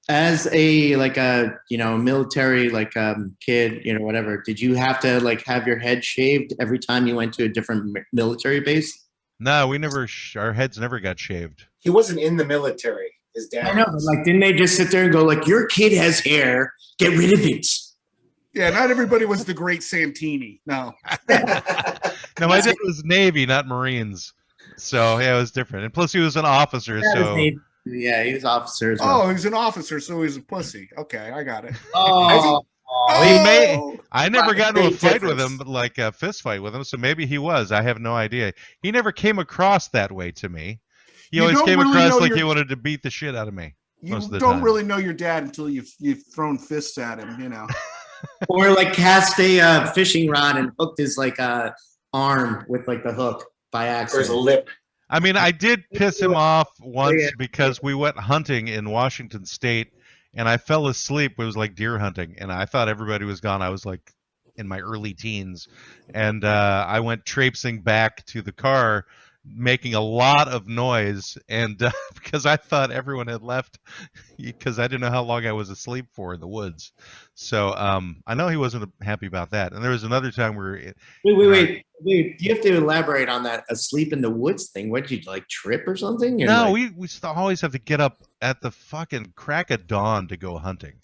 as a like a military like kid, whatever, did you have to like have your head shaved every time you went to a different military base? no, we never our heads never got shaved. He wasn't in the military. His dad. I know, but like, didn't they just sit there and go like, "Your kid has hair, get rid of it"? Yeah, not everybody was the great Santini. No. No, my dad was Navy, not Marines. So yeah, it was different. And plus, he was an officer. So Yeah, he was officer as well. Oh, he's an officer, so he's a pussy. Okay, I got it. Oh, I never got into a Big fight with difference. him, like a fist fight with him. So maybe he was. I have no idea. He never came across that way to me. He You always don't came really across know like your- he wanted to beat the shit out of me. You most of the don't time. really know your dad until you've thrown fists at him, or like cast a fishing rod and hooked his like arm with like the hook by Or his accident. lip. I mean, I did piss him off once Yeah. because we went hunting in Washington State, and I fell asleep. It was like deer hunting, and I thought everybody was gone. I was like in my early teens, and I went traipsing back to the car, making a lot of noise, and because I thought everyone had left, because I didn't know how long I was asleep for in the woods. So I know he wasn't happy about that. And there was another time where Wait. You have to elaborate on that asleep in the woods thing. What, did you like trip or something? Or, no, like, we always have to get up at the fucking crack of dawn to go hunting.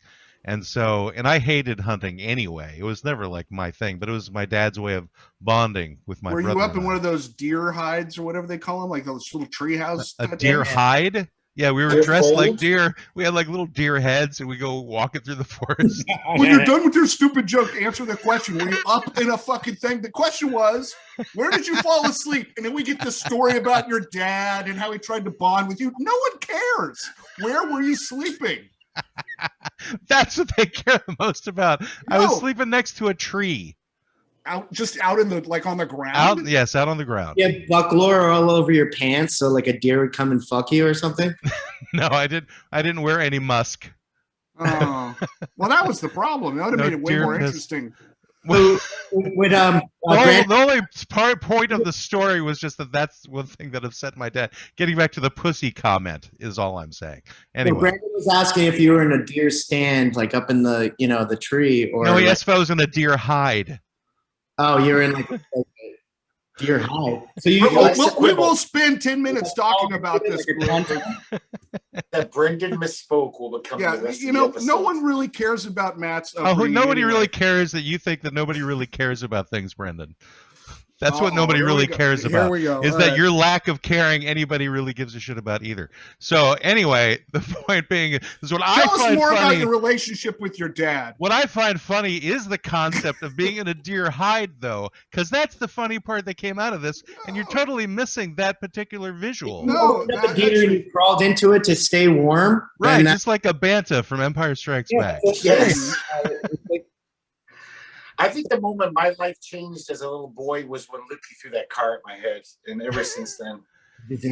And so, and I hated hunting anyway. It was never like my thing, but it was my dad's way of bonding with my Were brother. you up in and I. one of those deer hides or whatever they call them, like those little tree houses? A deer hide? Yeah, we were Deer dressed like fold? deer. We had like little deer heads, and we go walking through the forest. When you're done with your stupid joke, answer the question. Were you up in a fucking thing? The question was, where did you fall asleep? And then we get this story about your dad and how he tried to bond with you. No one cares. Where were you sleeping? That's what they care the most about. I was No. sleeping next to a tree. Just out in the like on the ground. Out on the ground. you have bucklore all over your pants, so like a deer would come and fuck you or something. No, I didn't wear any musk. Oh, well, that was the problem. That would have No made it way deer more piss. interesting. With The Brand- only point of the story was just that's one thing that upset my dad. Getting back to the pussy comment is all I'm saying. Anyway, Brandon was asking if you were in a deer stand, like up in the the tree, or no, he like, asked if I was in a deer hide. oh, you're in like a deer hide. So you We'll spend 10 minutes talking about this. That Brendan misspoke will become the Yeah, rest of the episode. no one really cares about Matt's Oh, upbringing nobody anyway. really cares that you think that nobody really cares about things, Brendan. That's what nobody really cares about. Here we go. Is All that right. your lack of caring anybody really gives a shit about either. So anyway, the point being is what I Tell us find more about funny. your relationship with your dad. What I find funny is the concept of being in a deer hide, though, because that's the funny part that came out of this, and you're totally missing that particular visual. No, The deer and you crawled into it to stay warm. Right, and just like a banta from Empire Strikes Back. Yes. I think the moment my life changed as a little boy was when Luke threw that car at my head, and ever since then. Did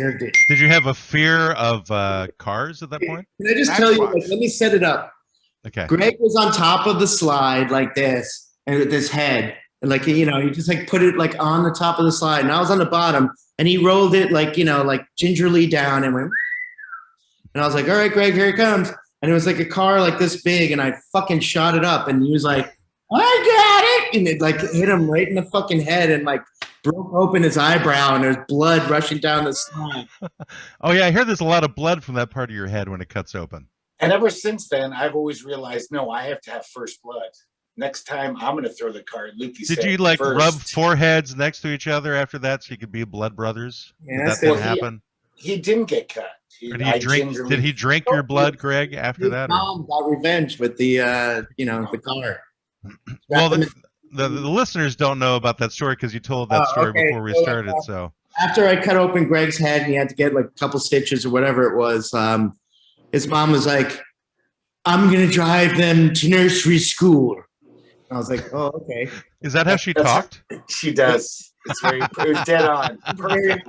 you have a fear of cars at that point? Can I just tell you? Like, let me set it up. Okay. Greg was on top of the slide like this, and with his head, and like he just like put it like on the top of the slide, and I was on the bottom, and he rolled it like like gingerly down and went, and I was like, all right, Greg, here it comes, and it was like a car like this big, and I fucking shot it up, and he was like, I got it, and it like hit him right in the fucking head, and like broke open his eyebrow, and there's blood rushing down the slide. Oh yeah, I hear there's a lot of blood from that part of your head when it cuts open. And ever since then, I've always realized, no, I have to have first blood. Next time, I'm going to throw the car at Lukey's Did head you like first. rub foreheads next to each other after that so you could be blood brothers? Yeah, Did that's that it. thing happen? He didn't get cut. Or did he drink your blood, Greg, after that? Or? Mom got revenge with the the car. Well, the listeners don't know about that story because you told that story okay. before we started. So After I cut open Greg's head and he had to get like a couple stitches or whatever it was, his mom was like, I'm going to drive them to nursery school. I was like, oh, okay. Is that how she talked? She does. It's very dead on. Perfect.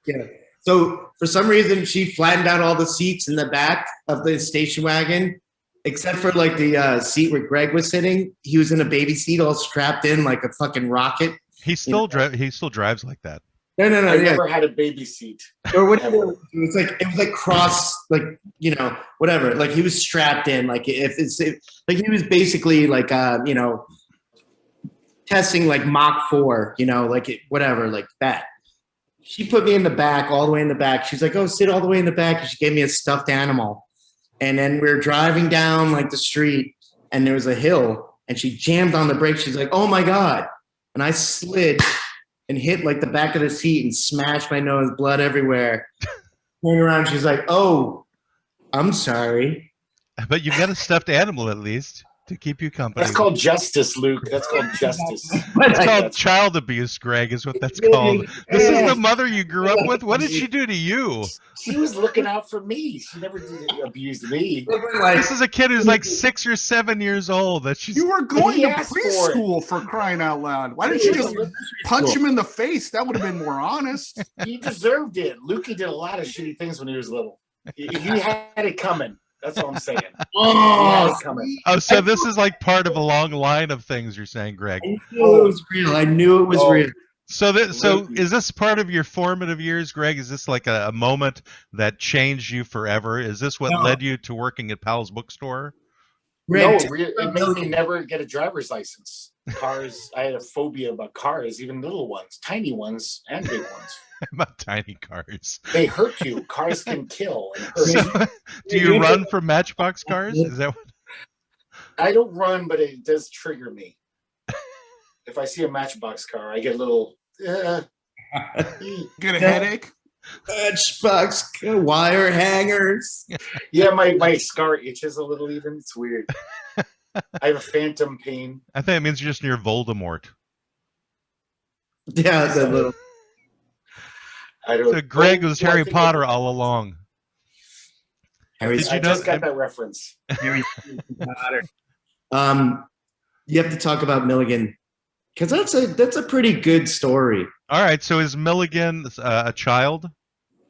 Yeah. So for some reason, she flattened out all the seats in the back of the station wagon, except for like the seat where Greg was sitting. He was in a baby seat, all strapped in like a fucking rocket. He still drives like that. No. I never had a baby seat. Or whatever. It was like cross, like whatever. Like he was strapped in. Like like he was basically like testing like Mach 4. Whatever, like that. She put me in the back, all the way in the back. She's like, "Oh, sit all the way in the back." And she gave me a stuffed animal. And then we were driving down like the street, and there was a hill, and she jammed on the brakes. She's like, "Oh my God!" And I slid and hit like the back of the seat and smashed my nose, blood everywhere. Turned around, she's like, "Oh, I'm sorry." But you've got a stuffed animal at least to keep you company. That's called justice, Luke. That's called justice. It's called child abuse, Greg, is what that's called. This is the mother you grew up with? What did she do to you? She was looking out for me. She never did abuse me. This is a kid who's like 6 or 7 years old. You were going He to asked for preschool for crying out loud. Why didn't you just punch him in the face? That would have been more honest. He deserved it. Lukey did a lot of shitty things when he was little. He had it coming. That's all I'm saying. Oh, So this is like part of a long line of things you're saying, Greg. I knew it was real. I knew it was real. So is this part of your formative years, Greg? Is this like a moment that changed you forever? Is this what led you to working at Powell's bookstore? No, it made me never get a driver's license. Cars, I had a phobia about cars, even little ones, tiny ones and big ones. About tiny cars. They hurt you. Cars can kill and hurt you. So, do you run from Matchbox cars? Is that what? I don't run, but it does trigger me. If I see a Matchbox car, I get a little. Get a headache? Matchbox wire hangers. Yeah, my scar itches a little. Even it's weird. I have a phantom pain. I think it means you're just near Voldemort. Yeah, the little. So Greg was Harry Potter all along. I just got that reference. Harry Potter. You have to talk about Milligan because that's a pretty good story. All right. So is Milligan a child?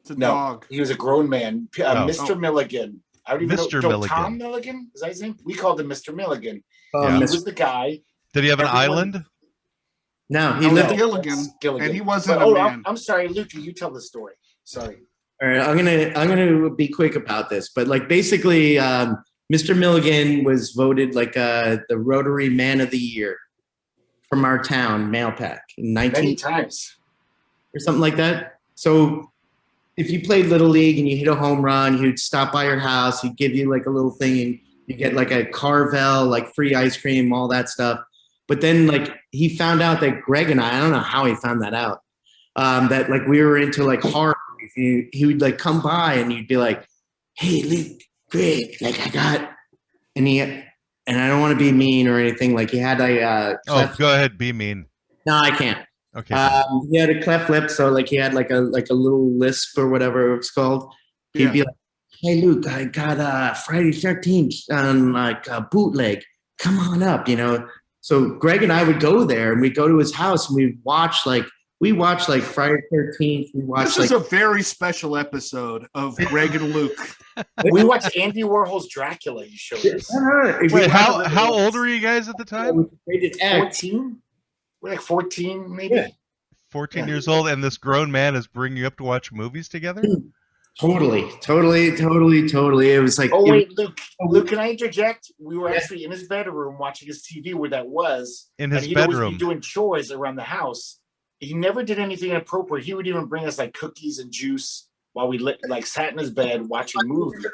It's a dog. He was a grown man. Mr. Milligan. I don't even Mr. know. Milligan. Tom Milligan? Is that his name? We called him Mr. Milligan. Yeah. He was the guy. Did he have an island? No, he lived in Gilligan, and he wasn't but, a man. I'm sorry, Lukey. You tell the story. Sorry. All right, I'm gonna be quick about this, but like basically, Mr. Milligan was voted like the Rotary Man of the Year from our town, Mailpack, in Many times or something like that. So if you played Little League and you hit a home run, he'd stop by your house, he'd give you like a little thing, and you get like a Carvel, like free ice cream, all that stuff. But then like he found out that Greg and I don't know how he found that out, that like we were into like horror movies. He would like come by and you'd be like, hey, Luke, Greg, like I got, and I don't want to be mean or anything. Like he had a go ahead, be mean. No, I can't. Okay. He had a cleft lip, so like he had like a little lisp or whatever it's called. He'd be like, hey, Luke, I got Friday 13th on like a bootleg. Come on up, you know. So Greg and I would go there and we'd go to his house and we'd watch like Friday 13th. This is a very special episode of Greg and Luke. We watched Andy Warhol's Dracula. You showed us. Wait, how old were you guys at the time? 14. We're like 14, maybe. Yeah. 14 years old, and this grown man is bringing you up to watch movies together? Totally. It was like, oh wait, Luke, can I interject? We were actually in his bedroom watching his TV where that was. In his and bedroom. Always be doing chores around the house. He never did anything inappropriate. He would even bring us like cookies and juice while we like sat in his bed watching movies.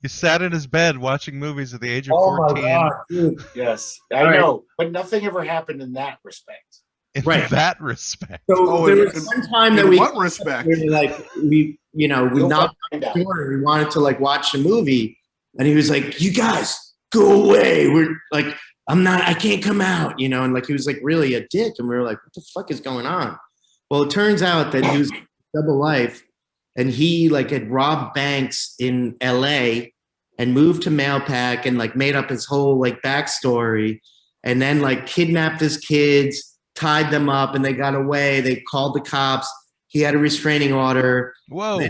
You sat in his bed watching movies at the age of 14. My God, dude. Yes, I know, but nothing ever happened in that respect. In that respect. So there was one time that what respect? we knocked on the door and we wanted to like watch a movie, and he was like, "You guys go away. We're like, I can't come out," you know, and like he was like really a dick, and we were like, "What the fuck is going on?" Well, it turns out that he was double life, and he like had robbed banks in L.A. and moved to Mailpack and like made up his whole like backstory, and then like kidnapped his kids. Tied them up and they got away. They called the cops. He had a restraining order. Whoa.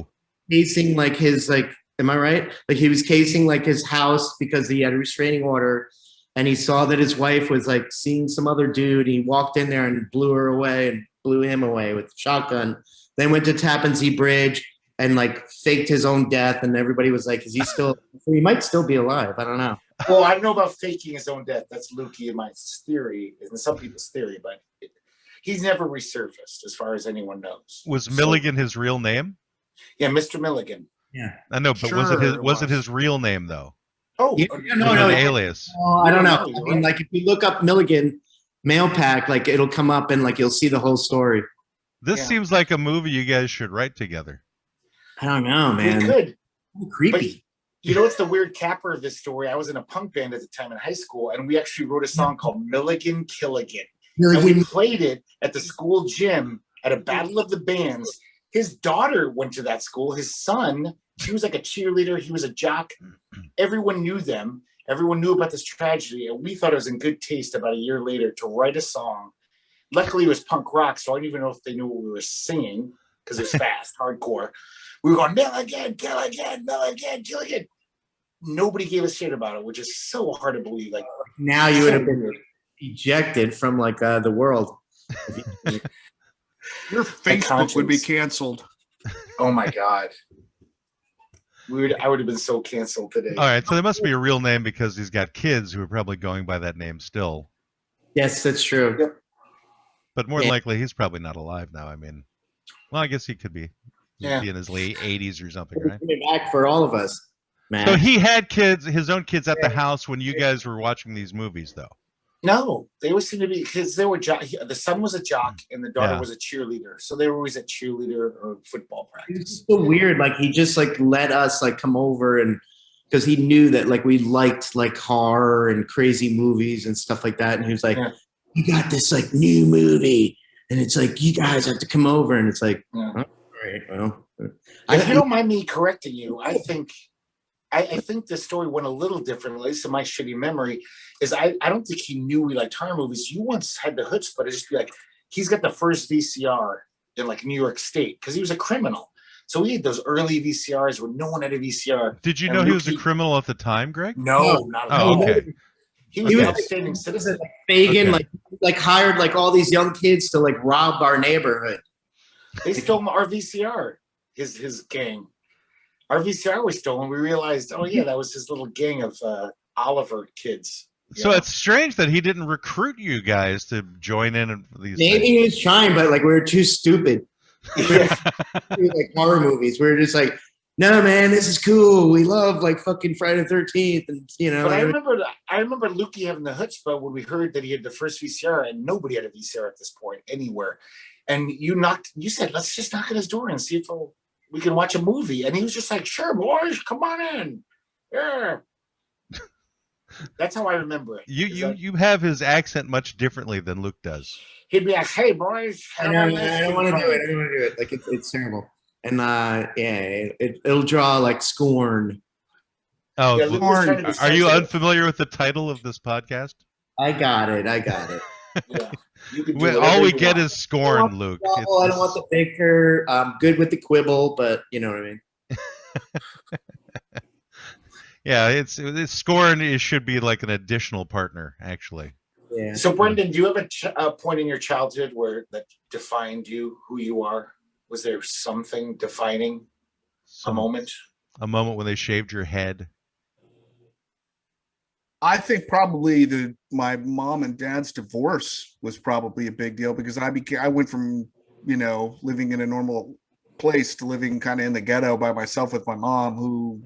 Casing like his am I right? Like he was casing like his house because he had a restraining order, and he saw that his wife was like seeing some other dude. He walked in there and blew her away and blew him away with a shotgun. Then went to Tappan Zee Bridge and like faked his own death, and everybody was like, is he still he might still be alive. I don't know. Well, I don't know about faking his own death. That's Lukey and my theory, and some people's theory, but he's never resurfaced as far as anyone knows. Was Milligan his real name? Yeah, Mr. Milligan. Yeah. I know, but was it his real name though? Oh, no, an alias. I don't know. I mean, like if you look up Milligan Mailpack, like it'll come up and like you'll see the whole story. This seems like a movie you guys should write together. I don't know, man. We could. Creepy. But, you know what's the weird capper of this story? I was in a punk band at the time in high school, and we actually wrote a song called Milligan Killigan. And we played it at the school gym at a battle of the bands. His daughter went to that school. His son, she was like a cheerleader. He was a jock. Everyone knew them. Everyone knew about this tragedy. And we thought it was in good taste about a year later to write a song. Luckily, it was punk rock, so I don't even know if they knew what we were singing because it was fast, hardcore. We were going, Milligan, Killigan, Milligan, Killigan. Nobody gave a shit about it, which is so hard to believe. Like now you would have been ejected from like the world. Your Facebook would be canceled. Oh my God. I would have been so canceled today. All right, so there must be a real name because he's got kids who are probably going by that name still. Yes, that's true. Yep. But more than likely, he's probably not alive now. I mean, well, I guess he could be. He'd be in his late 80s or something, right? Back for all of us, man. So he had kids, his own kids at the house when you guys were watching these movies, though. No, they always seem to be because they were the son was a jock and the daughter was a cheerleader, so they were always at cheerleader or football practice. It's so weird. Like he just like let us like come over and because he knew that like we liked like horror and crazy movies and stuff like that, and he was like, "You got this like new movie, and it's like you guys have to come over," and it's like, all right, well, if you don't mind me correcting you, I think the story went a little different, at least in my shitty memory, is I don't think he knew we liked horror movies. You once had the chutzpah to just be like, he's got the first VCR in like New York State because he was a criminal. So we had those early VCRs where no one had a VCR. Did you know he was a criminal at the time, Greg? No, not at all. Okay. He was an outstanding citizen. Like Fagin, like hired like all these young kids to like rob our neighborhood. They stole our VCR, his gang. Our VCR was stolen. We realized, oh yeah, that was his little gang of Oliver kids. So it's strange that he didn't recruit you guys to join in these. Maybe he was trying, but like we were too stupid. We were like horror movies. We were just like, no, man, this is cool. We love like fucking Friday the 13th, and you know. But I remember Lukey having the chutzpah when we heard that he had the first VCR, and nobody had a VCR at this point anywhere. And you said, let's just knock at his door and see if we can watch a movie. And he was just like, sure, boys, come on in. Yeah. That's how I remember it. You have his accent much differently than Luke does. He'd be like, hey, boys. I don't want to do it. Like it's terrible. And it'll draw like scorn. Oh, Yeah, scorn. Are you unfamiliar with the title of this podcast? I got it. Yeah. All we get is scorn, Luke. I don't want the Bicker. I'm good with the Quibble, but you know what I mean. Yeah, it's scorn. It should be like an additional partner, actually. Yeah. So, Brendan, do you have a point in your childhood where that defined you, who you are? Was there something defining a moment? A moment when they shaved your head? I think probably my mom and dad's divorce was probably a big deal because I went from, living in a normal place to living kind of in the ghetto by myself with my mom, who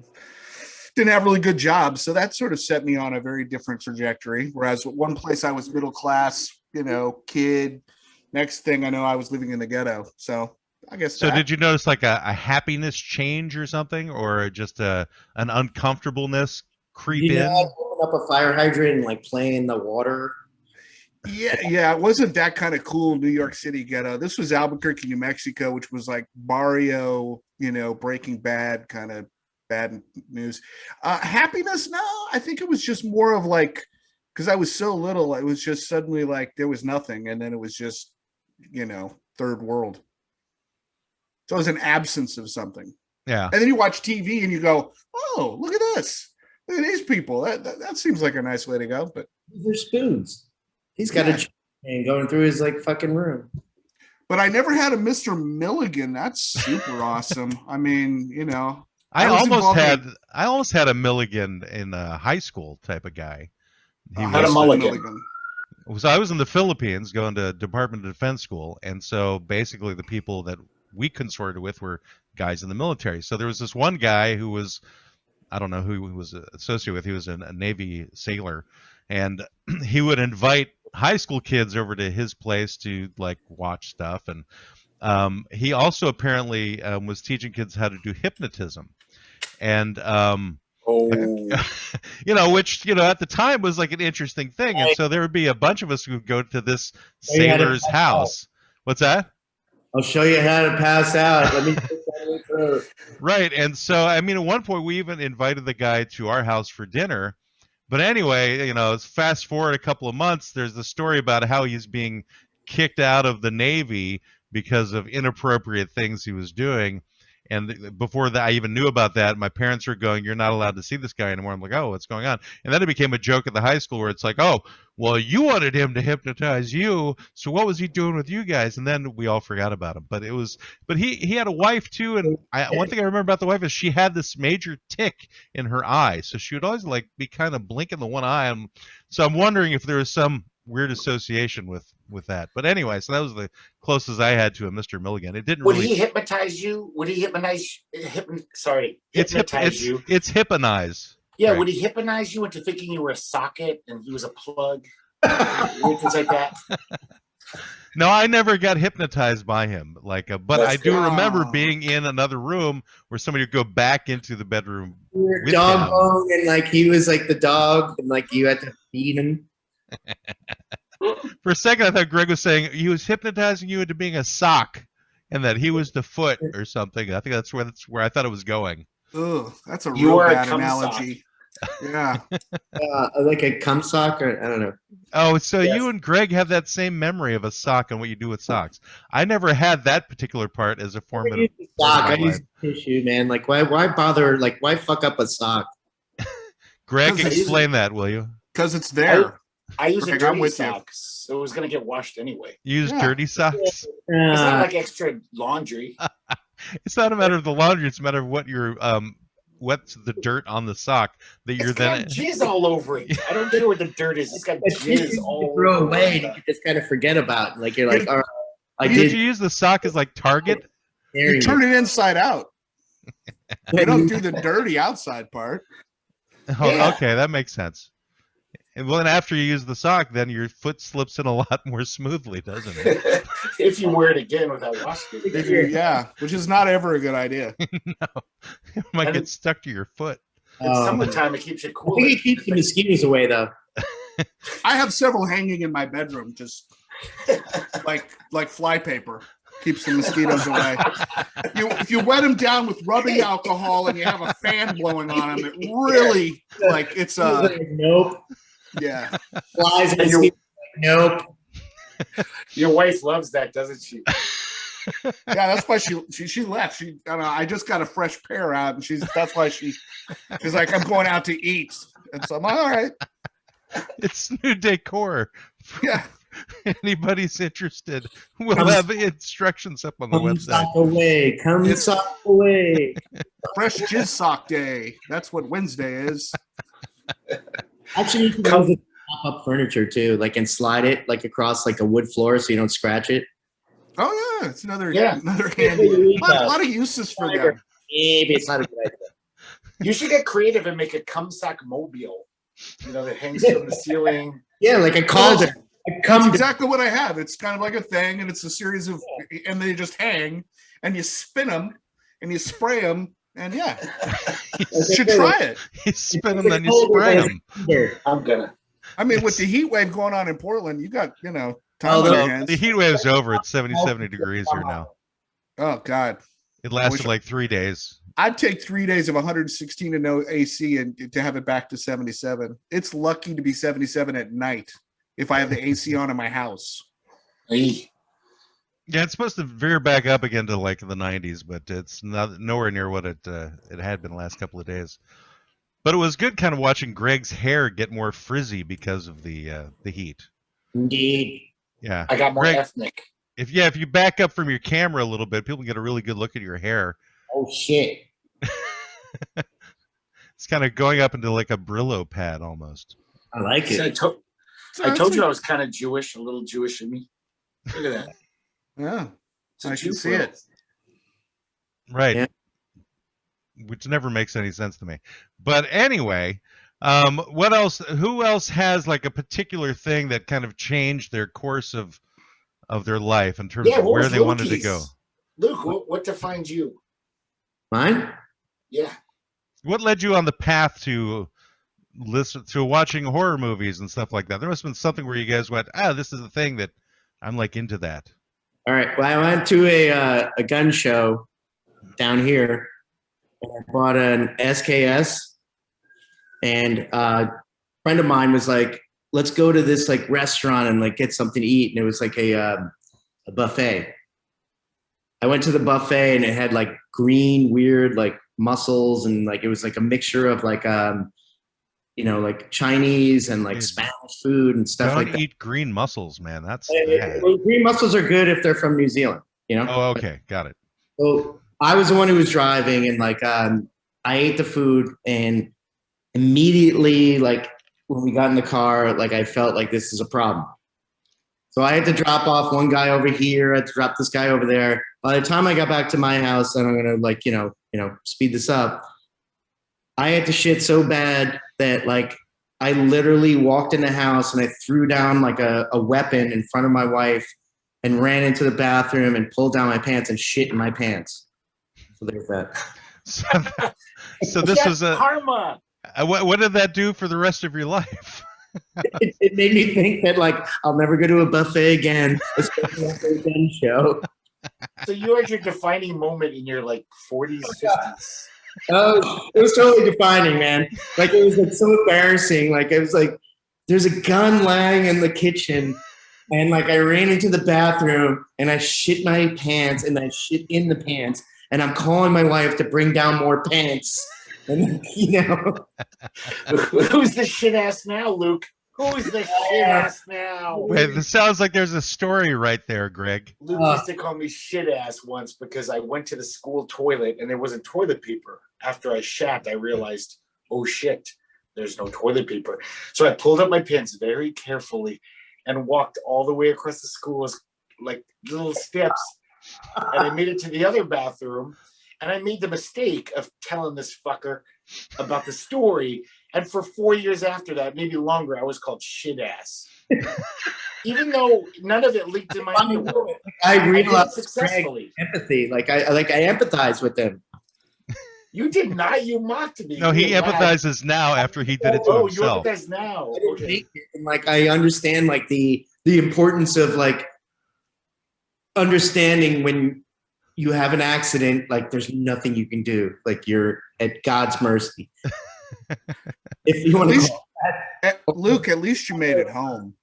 didn't have really good jobs. So that sort of set me on a very different trajectory. Whereas one place I was middle class, kid. Next thing I know, I was living in the ghetto. So I guess. So did you notice like a happiness change or something, or just an uncomfortableness creep in? Open up a fire hydrant and like play in the water. Yeah. It wasn't that kind of cool New York City ghetto. This was Albuquerque, New Mexico, which was like barrio, Breaking Bad kind of bad news. Happiness? No, I think it was just more of like, because I was so little, it was just suddenly like there was nothing, and then it was just, third world. So it was an absence of something. Yeah. And then you watch TV and you go, oh, look at this. Look at these people. That seems like a nice way to go. But these are spoons. He's got a chain going through his like fucking room. But I never had a Mr. Milligan. That's super awesome. I mean, I almost had a Milligan in a high school type of guy. He had a mulligan. So I was in the Philippines going to Department of Defense school, and so basically the people that we consorted with were guys in the military. So there was this one guy who was, I don't know who he was associated with. He was a Navy sailor, and he would invite high school kids over to his place to like watch stuff. And he also apparently was teaching kids how to do hypnotism. And which at the time was like an interesting thing. And so there would be a bunch of us who would go to this sailor's house. What's that? I'll show you how to pass out. Let me Right. And so, I mean, at one point we even invited the guy to our house for dinner. But anyway, fast forward a couple of months, there's the story about how he's being kicked out of the Navy because of inappropriate things he was doing. And before that, I even knew about that. My parents were going, "You're not allowed to see this guy anymore." I'm like, "Oh, what's going on?" And then it became a joke at the high school where it's like, "Oh, well, you wanted him to hypnotize you, so what was he doing with you guys?" And then we all forgot about him. But he had a wife too, and one thing I remember about the wife is she had this major tick in her eye, so she would always like be kind of blinking the one eye. So I'm wondering if there was some weird association with that. But anyway, so that was the closest I had to a Mr. Milligan. It didn't he hypnotize you? Would he hypnotize you? It's hypnotize. Yeah, right. Would he hypnotize you into thinking you were a socket and he was a plug? Things like that? No, I never got hypnotized by him. But I do remember being in another room where somebody would go back into the bedroom. Your dog bone, and like he was like the dog, and like you had to feed him. For a second, I thought Greg was saying he was hypnotizing you into being a sock, and that he was the foot or something. I think that's where I thought it was going. Oh, that's a real bad analogy. Yeah, like a cum sock, or I don't know. Oh, so you and Greg have that same memory of a sock and what you do with socks. I never had that particular part as a form of sock. I use tissue, man. Like, why bother? Like, why fuck up a sock? Greg, explain that, will you? Because it's there. I use a dirty socks, so it was going to get washed anyway. You use dirty socks? It's not like extra laundry. It's not a matter of the laundry. It's a matter of what you're what's the dirt on the sock that you're then jizz all over it. I don't know where the dirt is. It's got jizz all over throw away. You just kind of forget about. Like you're like, all right. Did you use the sock as like target? You turn it inside out. You don't do the dirty outside part. Oh, Yeah. okay, that makes sense. And well, then after you use the sock, then your foot slips in a lot more smoothly, doesn't it? If you wear it again without washing it. Yeah, which is not ever a good idea. No, it might And- get stuck to your foot. In summertime, it keeps you I cooler. think it keeps the mosquitoes away, though. I have several hanging in my bedroom, just like fly paper. Keeps the mosquitoes away. If you wet them down with rubbing alcohol and you have a fan blowing on them, it really it's nope. Yeah. Flies in And the nope. Your wife loves that, doesn't she? Yeah, that's why she left. I just got a fresh pair out, and that's why she's like, I'm going out to eat, and so I'm like, all right. It's new decor. Yeah. Anybody's interested, we'll have instructions up on the Come website. sock away. Come sock away. Fresh jizz sock day. That's what Wednesday is. Actually, you can use it to pop up furniture too, and slide it across a wood floor so you don't scratch it. Oh yeah, it's another Yeah. handy. A lot of uses for them. Maybe it's not a good idea. You should get creative and make a cum sock mobile. That hangs from the ceiling. Yeah, like I called it. That's exactly what I have. It's kind of like a thing, and it's a series of, and they just hang, and you spin them, and you spray them, and yeah, you should try it. You spin them, then you spray them. I'm gonna. I mean, with the heat wave going on in Portland, you got time Oh, on your Well, hands. the heat wave's over. It's 70 degrees here now. Oh God, It lasted like 3 days. I'd take 3 days of 116 and no AC and to have it back to 77. It's lucky to be 77 at night if I have the AC on in my house. Hey, Yeah, it's supposed to veer back up again to like the 90s, but it's nowhere near what it had been the last couple of days. But it was good kind of watching Greg's hair get more frizzy because of the heat. Indeed. Yeah. I got more Greg, ethnic. if you back up from your camera a little bit, people can get a really good look at your hair. Oh shit. It's kind of going up into like a Brillo pad almost. I like See, it. I told you I was kind of Jewish, a little Jewish in me. Look at that. Yeah, It's a I Jew can see frill. it. Right. Yeah. Which never makes any sense to me. But anyway, what else? Who else has like a particular thing that kind of changed their course of their life in terms of what where was they wanted to Loki's? go? Luke, what defines you? Mine? Yeah. What led you on the path to watching horror movies and stuff like that? There must have been something where you guys went, this is the thing that I'm like into that. All right. Well, I went to a gun show down here, and I bought an SKS, and a friend of mine was like, "Let's go to this restaurant and get something to eat." And it was like a buffet. I went to the buffet, and it had green, weird mussels, and it was a mixture of Chinese and Spanish food and stuff like Don't that. eat green mussels, man. That's bad. Well, green mussels are good if they're from New Zealand, Oh, okay, got it. So I was the one who was driving, and I ate the food, and immediately when we got in the car, I felt like this is a problem. So I had to drop off one guy over here. I had to drop this guy over there. By the time I got back to my house, and I'm gonna speed this up, I had to shit so bad that I literally walked in the house and I threw down a weapon in front of my wife and ran into the bathroom and pulled down my pants and shit in my pants. So there's that. So this was karma. what did that do for the rest of your life? It made me think that I'll never go to a buffet again, especially after a gun show. So you had your defining moment in your 40s, 50s. Oh, it was totally defining, man. It was so embarrassing. It was there's a gun lying in the kitchen, and I ran into the bathroom and I shit my pants and I shit in the pants, and I'm calling my wife to bring down more pants. And Who's the shit ass now, Luke? Who's the shit ass now? Wait, this sounds like there's a story right there, Greg. Luke used to call me shit ass once because I went to the school toilet and there wasn't toilet paper. After I shat, I realized, oh shit, there's no toilet paper. So I pulled up my pants very carefully and walked all the way across the school as little steps. And I made it to the other bathroom. And I made the mistake of telling this fucker about the story. And for 4 years after that, maybe longer, I was called shit ass. Even though none of it leaked in my underwear. I realized successfully. Empathy. I empathize with them. You did not. You mocked me. No, he empathizes now after he did it to himself. You empathize now. Okay. And I understand the importance of understanding when you have an accident, there's nothing you can do. You're at God's mercy. If you want to Luke, at least you made it home.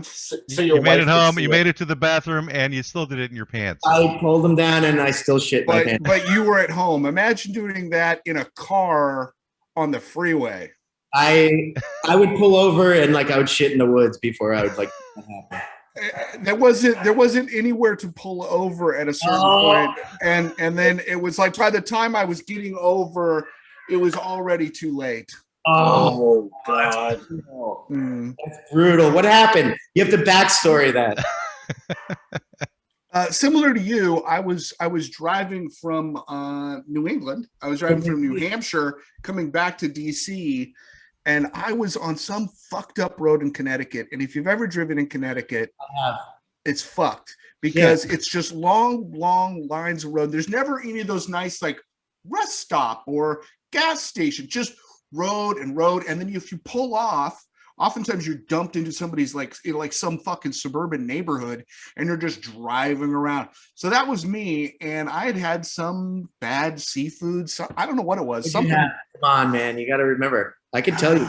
So you made it home, you made it to the bathroom, and you still did it in your pants. I pulled them down, and I still shit my pants. But you were at home. Imagine doing that in a car on the freeway. I would pull over and I would shit in the woods before I would happen. There wasn't anywhere to pull over at a certain point, and then it was by the time I was getting over, it was already too late. Oh God, that's brutal. What happened? You have the backstory that. Similar to you, I was driving from New England. I was driving from New Hampshire, coming back to DC, and I was on some fucked up road in Connecticut. And if you've ever driven in Connecticut, it's fucked because it's just long lines of road. There's never any of those nice rest stop or gas station, just road. And then if you pull off, oftentimes you're dumped into somebody's some fucking suburban neighborhood and you're just driving around. So that was me. And I had some bad seafood. I don't know what it was. Something. Come on, man. You got to remember. I can tell you.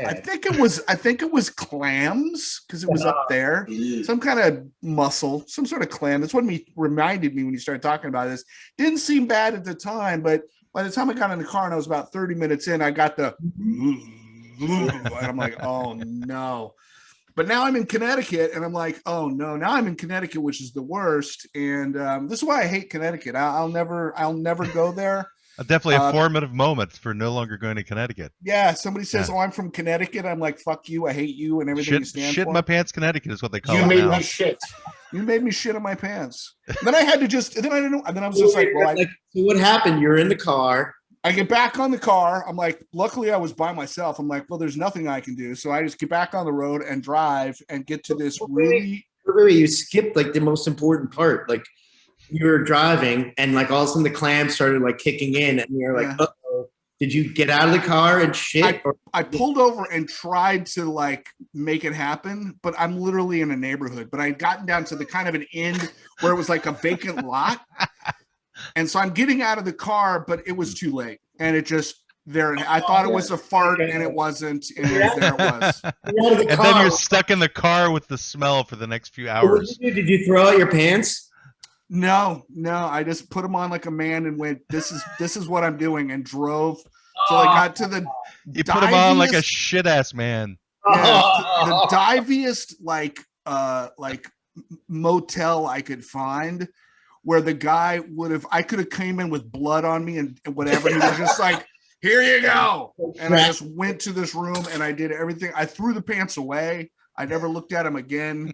I think it was clams because it was up there. Some kind of mussel, some sort of clam. That's what reminded me when you started talking about this. Didn't seem bad at the time, but by the time I got in the car and I was about 30 minutes in, I got the and I'm like, oh no. But now I'm in Connecticut and I'm like, oh no, now I'm in Connecticut, which is the worst. And this is why I hate Connecticut. I'll never go there. Definitely a formative moment for no longer going to Connecticut. Yeah, somebody says, "Oh, I'm from Connecticut." I'm like, "Fuck you! I hate you!" And everything you stand shit for. My pants, Connecticut is what they call it. You made me shit. You made me shit in my pants. Then I had to just. Then I didn't know. And then I was just like, "Well, so what happened? You're in the car. I get back on the car. I'm like, luckily I was by myself. I'm like, well, there's nothing I can do. So I just get back on the road and drive and get to this really. Wait, you skipped the most important part. You were driving and all of a sudden the clam started kicking in and you're like, uh-oh. Did you get out of the car and shit? I pulled over and tried to make it happen, but I'm literally in a neighborhood. But I had gotten down to the kind of an end where it was a vacant lot. And so I'm getting out of the car, but it was too late. And it just there. I thought it was a fart and it wasn't. And there it was. And then you're stuck in the car with the smell for the next few hours. Did you throw out your pants? No. I just put them on like a man and went, this is what I'm doing, and drove till I got to the. You put them on like a shit ass man. Yeah, the diviest motel I could find, where the guy I could have came in with blood on me and whatever. He was just like, here you go. And I just went to this room and I did everything. I threw the pants away. I never looked at him again.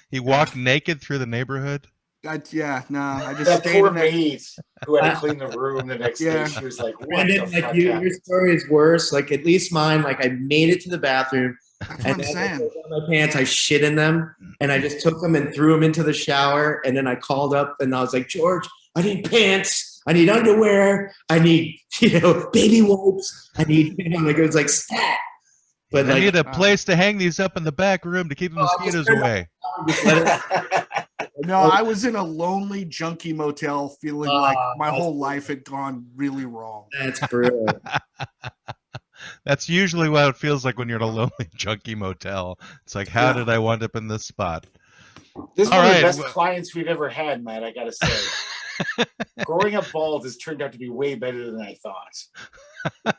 He walked naked through the neighborhood. I just that stayed poor in maid who had to clean the room the next day. She was like, what the fuck your story is worse. At least mine, I made it to the bathroom. That's what I'm saying. My pants, I shit in them, and I just took them and threw them into the shower. And then I called up and I was like, George, I need pants. I need underwear. I need, baby wipes. I need, it was like stat. But I need a place to hang these up in the back room to keep the mosquitoes away. No, I was in a lonely, junky motel, feeling like my whole life had gone really wrong. That's brutal. That's usually what it feels like when you're in a lonely, junky motel. It's like, how did I wind up in this spot? This is one of the best clients we've ever had, Matt, I gotta say. Growing up bald has turned out to be way better than I thought.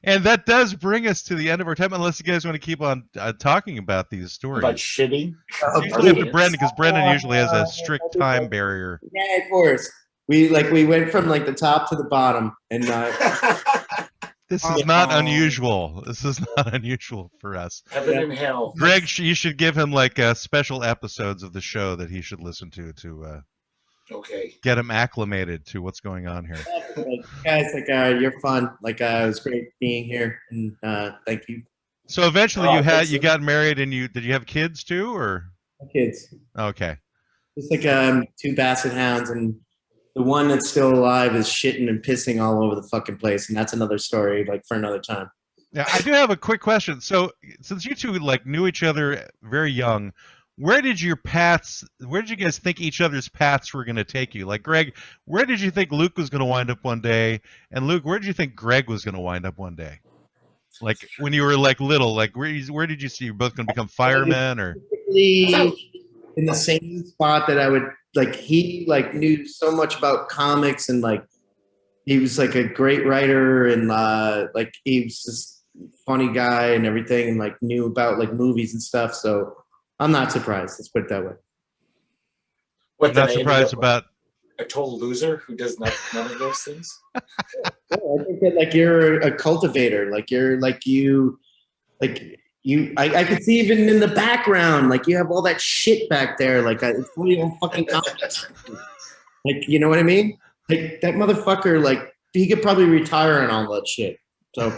And that does bring us to the end of our time, unless you guys want to keep on talking about these stories. About shitting? Usually after Brendan, because Brendan usually has a strict time barrier. Yeah, of course. We went from the top to the bottom, and this is not unusual. This is not unusual for us. Heaven and hell. Greg, you should give him special episodes of the show that he should listen to. Okay. get him acclimated to what's going on here. Guys, you're fun. It was great being here, and thank you. So eventually, Oh, you got married, and did you have kids too, or Kids? okay? Just 2 basset hounds, and the one that's still alive is shitting and pissing all over the fucking place, and that's another story, for another time. Yeah, I do have a quick question. So, since you two knew each other very young, where did you guys think each other's paths were going to take you? Like, Greg, where did you think Luke was going to wind up one day? And Luke, where did you think Greg was going to wind up one day? Like, when you were little, where did you see you both going to become firemen, or? In the same spot that I would he knew so much about comics, and he was a great writer, and he was just funny guy and everything, and knew about movies and stuff. So I'm not surprised. Let's put it that way. What, not surprised about a total loser who does none of those things? Yeah, I think that you're a cultivator. You're I could see even in the background, you have all that shit back there. It's really on fucking comics. You know what I mean? That motherfucker, he could probably retire on all that shit. So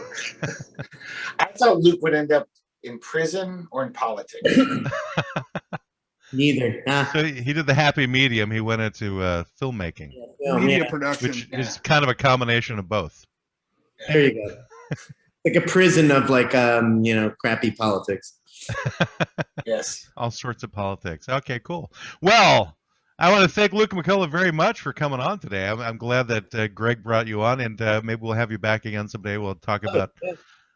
I thought Luke would end up in prison or in politics. Neither. So he did the happy medium. He went into filmmaking, media production, which is kind of a combination of both. There you go. A prison of crappy politics. Yes. All sorts of politics. Okay, cool. Well, I want to thank Luke McCullough very much for coming on today. I'm glad that Greg brought you on, and maybe we'll have you back again someday. We'll talk about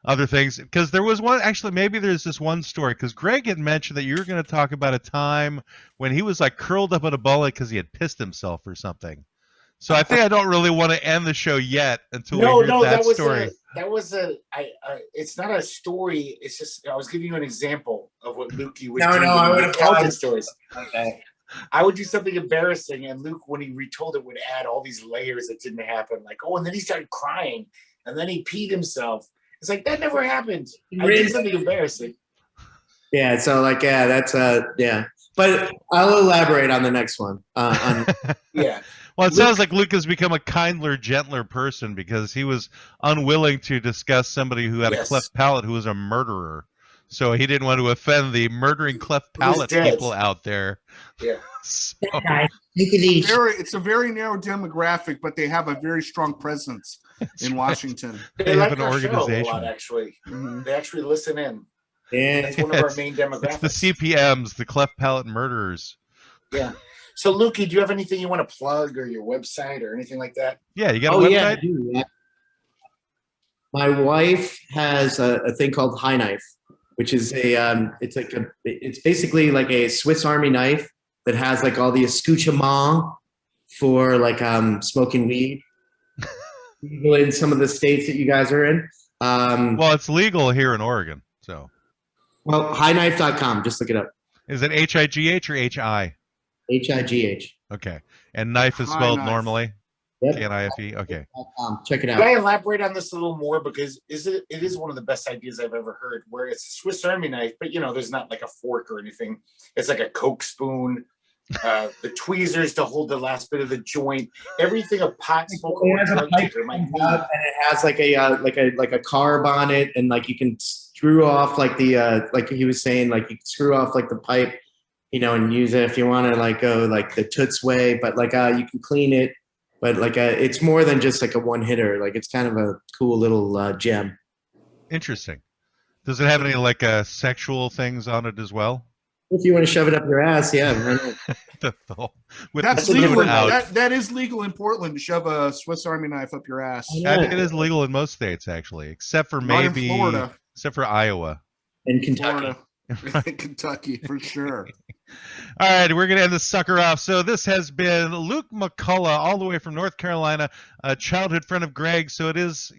other things, because there was one, actually, maybe there's this one story, because Greg had mentioned that you were going to talk about a time when he was curled up in a ball because he had pissed himself or something. So I think I don't really want to end the show yet until we hear that story. It's not a story. It's just, I was giving you an example of what Lukey would do. No, I would have told stories. Okay. I would do something embarrassing, and Luke, when he retold it, would add all these layers that didn't happen. And then he started crying, and then he peed himself. It's that never happened. I did something embarrassing. Yeah, so that's yeah. But I'll elaborate on the next one. Yeah. Well, it sounds like Luke has become a kinder, gentler person because he was unwilling to discuss somebody who had a cleft palate who was a murderer. So he didn't want to offend the murdering cleft palate people out there. Yeah. So, it's a very narrow demographic, but they have a very strong presence in Washington. They have an organization. Show a lot, actually. Mm-hmm. They actually listen in. Yeah. That's one of our main demographics. It's the CPMs, the cleft palate murderers. Yeah. So, Lukey, do you have anything you want to plug, or your website, or anything like that? Yeah, you got a website? Yeah, I do. Yeah. My wife has a thing called High Knife, which is it's basically like a Swiss Army knife that has all the accoutrements for smoking weed. Legal in some of the states that you guys are in. Well, it's legal here in Oregon, so. Well, highnif.com. Just look it up. Is it H-I-G-H or H-I? H-I-G-H. Okay. And knife is spelled normally? Yep. K-N-I-F-E? Okay. Check it out. Can I elaborate on this a little more? Because it is one of the best ideas I've ever heard, where it's a Swiss Army knife, but there's not a fork or anything. It's like a Coke spoon, the tweezers to hold the last bit of the joint, everything a pot smoker might need. And it has like a carb on it, and you can screw off like he was saying, you can screw off the pipe, and use it if you want to go the Toots way, but you can clean it. But it's more than just a one hitter. It's kind of a cool little gem. Interesting. Does it have any sexual things on it as well? If you want to shove it up your ass, yeah. That's legal. That is legal in Portland to shove a Swiss Army knife up your ass. I think it is legal in most states, actually, except for maybe Florida, except for Iowa and Kentucky. Kentucky for sure. All right, we're going to end this sucker off. So this has been Luke McCullough, all the way from North Carolina, a childhood friend of Greg. So it is,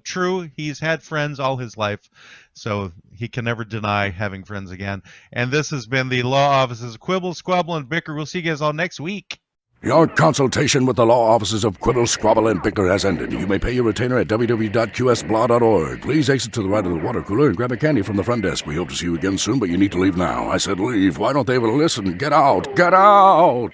true. He's had friends all his life, so he can never deny having friends again. And this has been the law offices of Quibble, Squabble, and Bicker. We'll see you guys all next week. Your consultation with the law offices of Quibble, Squabble, and Bicker has ended. You may pay your retainer at www.qsblaw.org. Please exit to the right of the water cooler and grab a candy from the front desk. We hope to see you again soon, but you need to leave now. I said leave. Why don't they ever listen? Get out! Get out!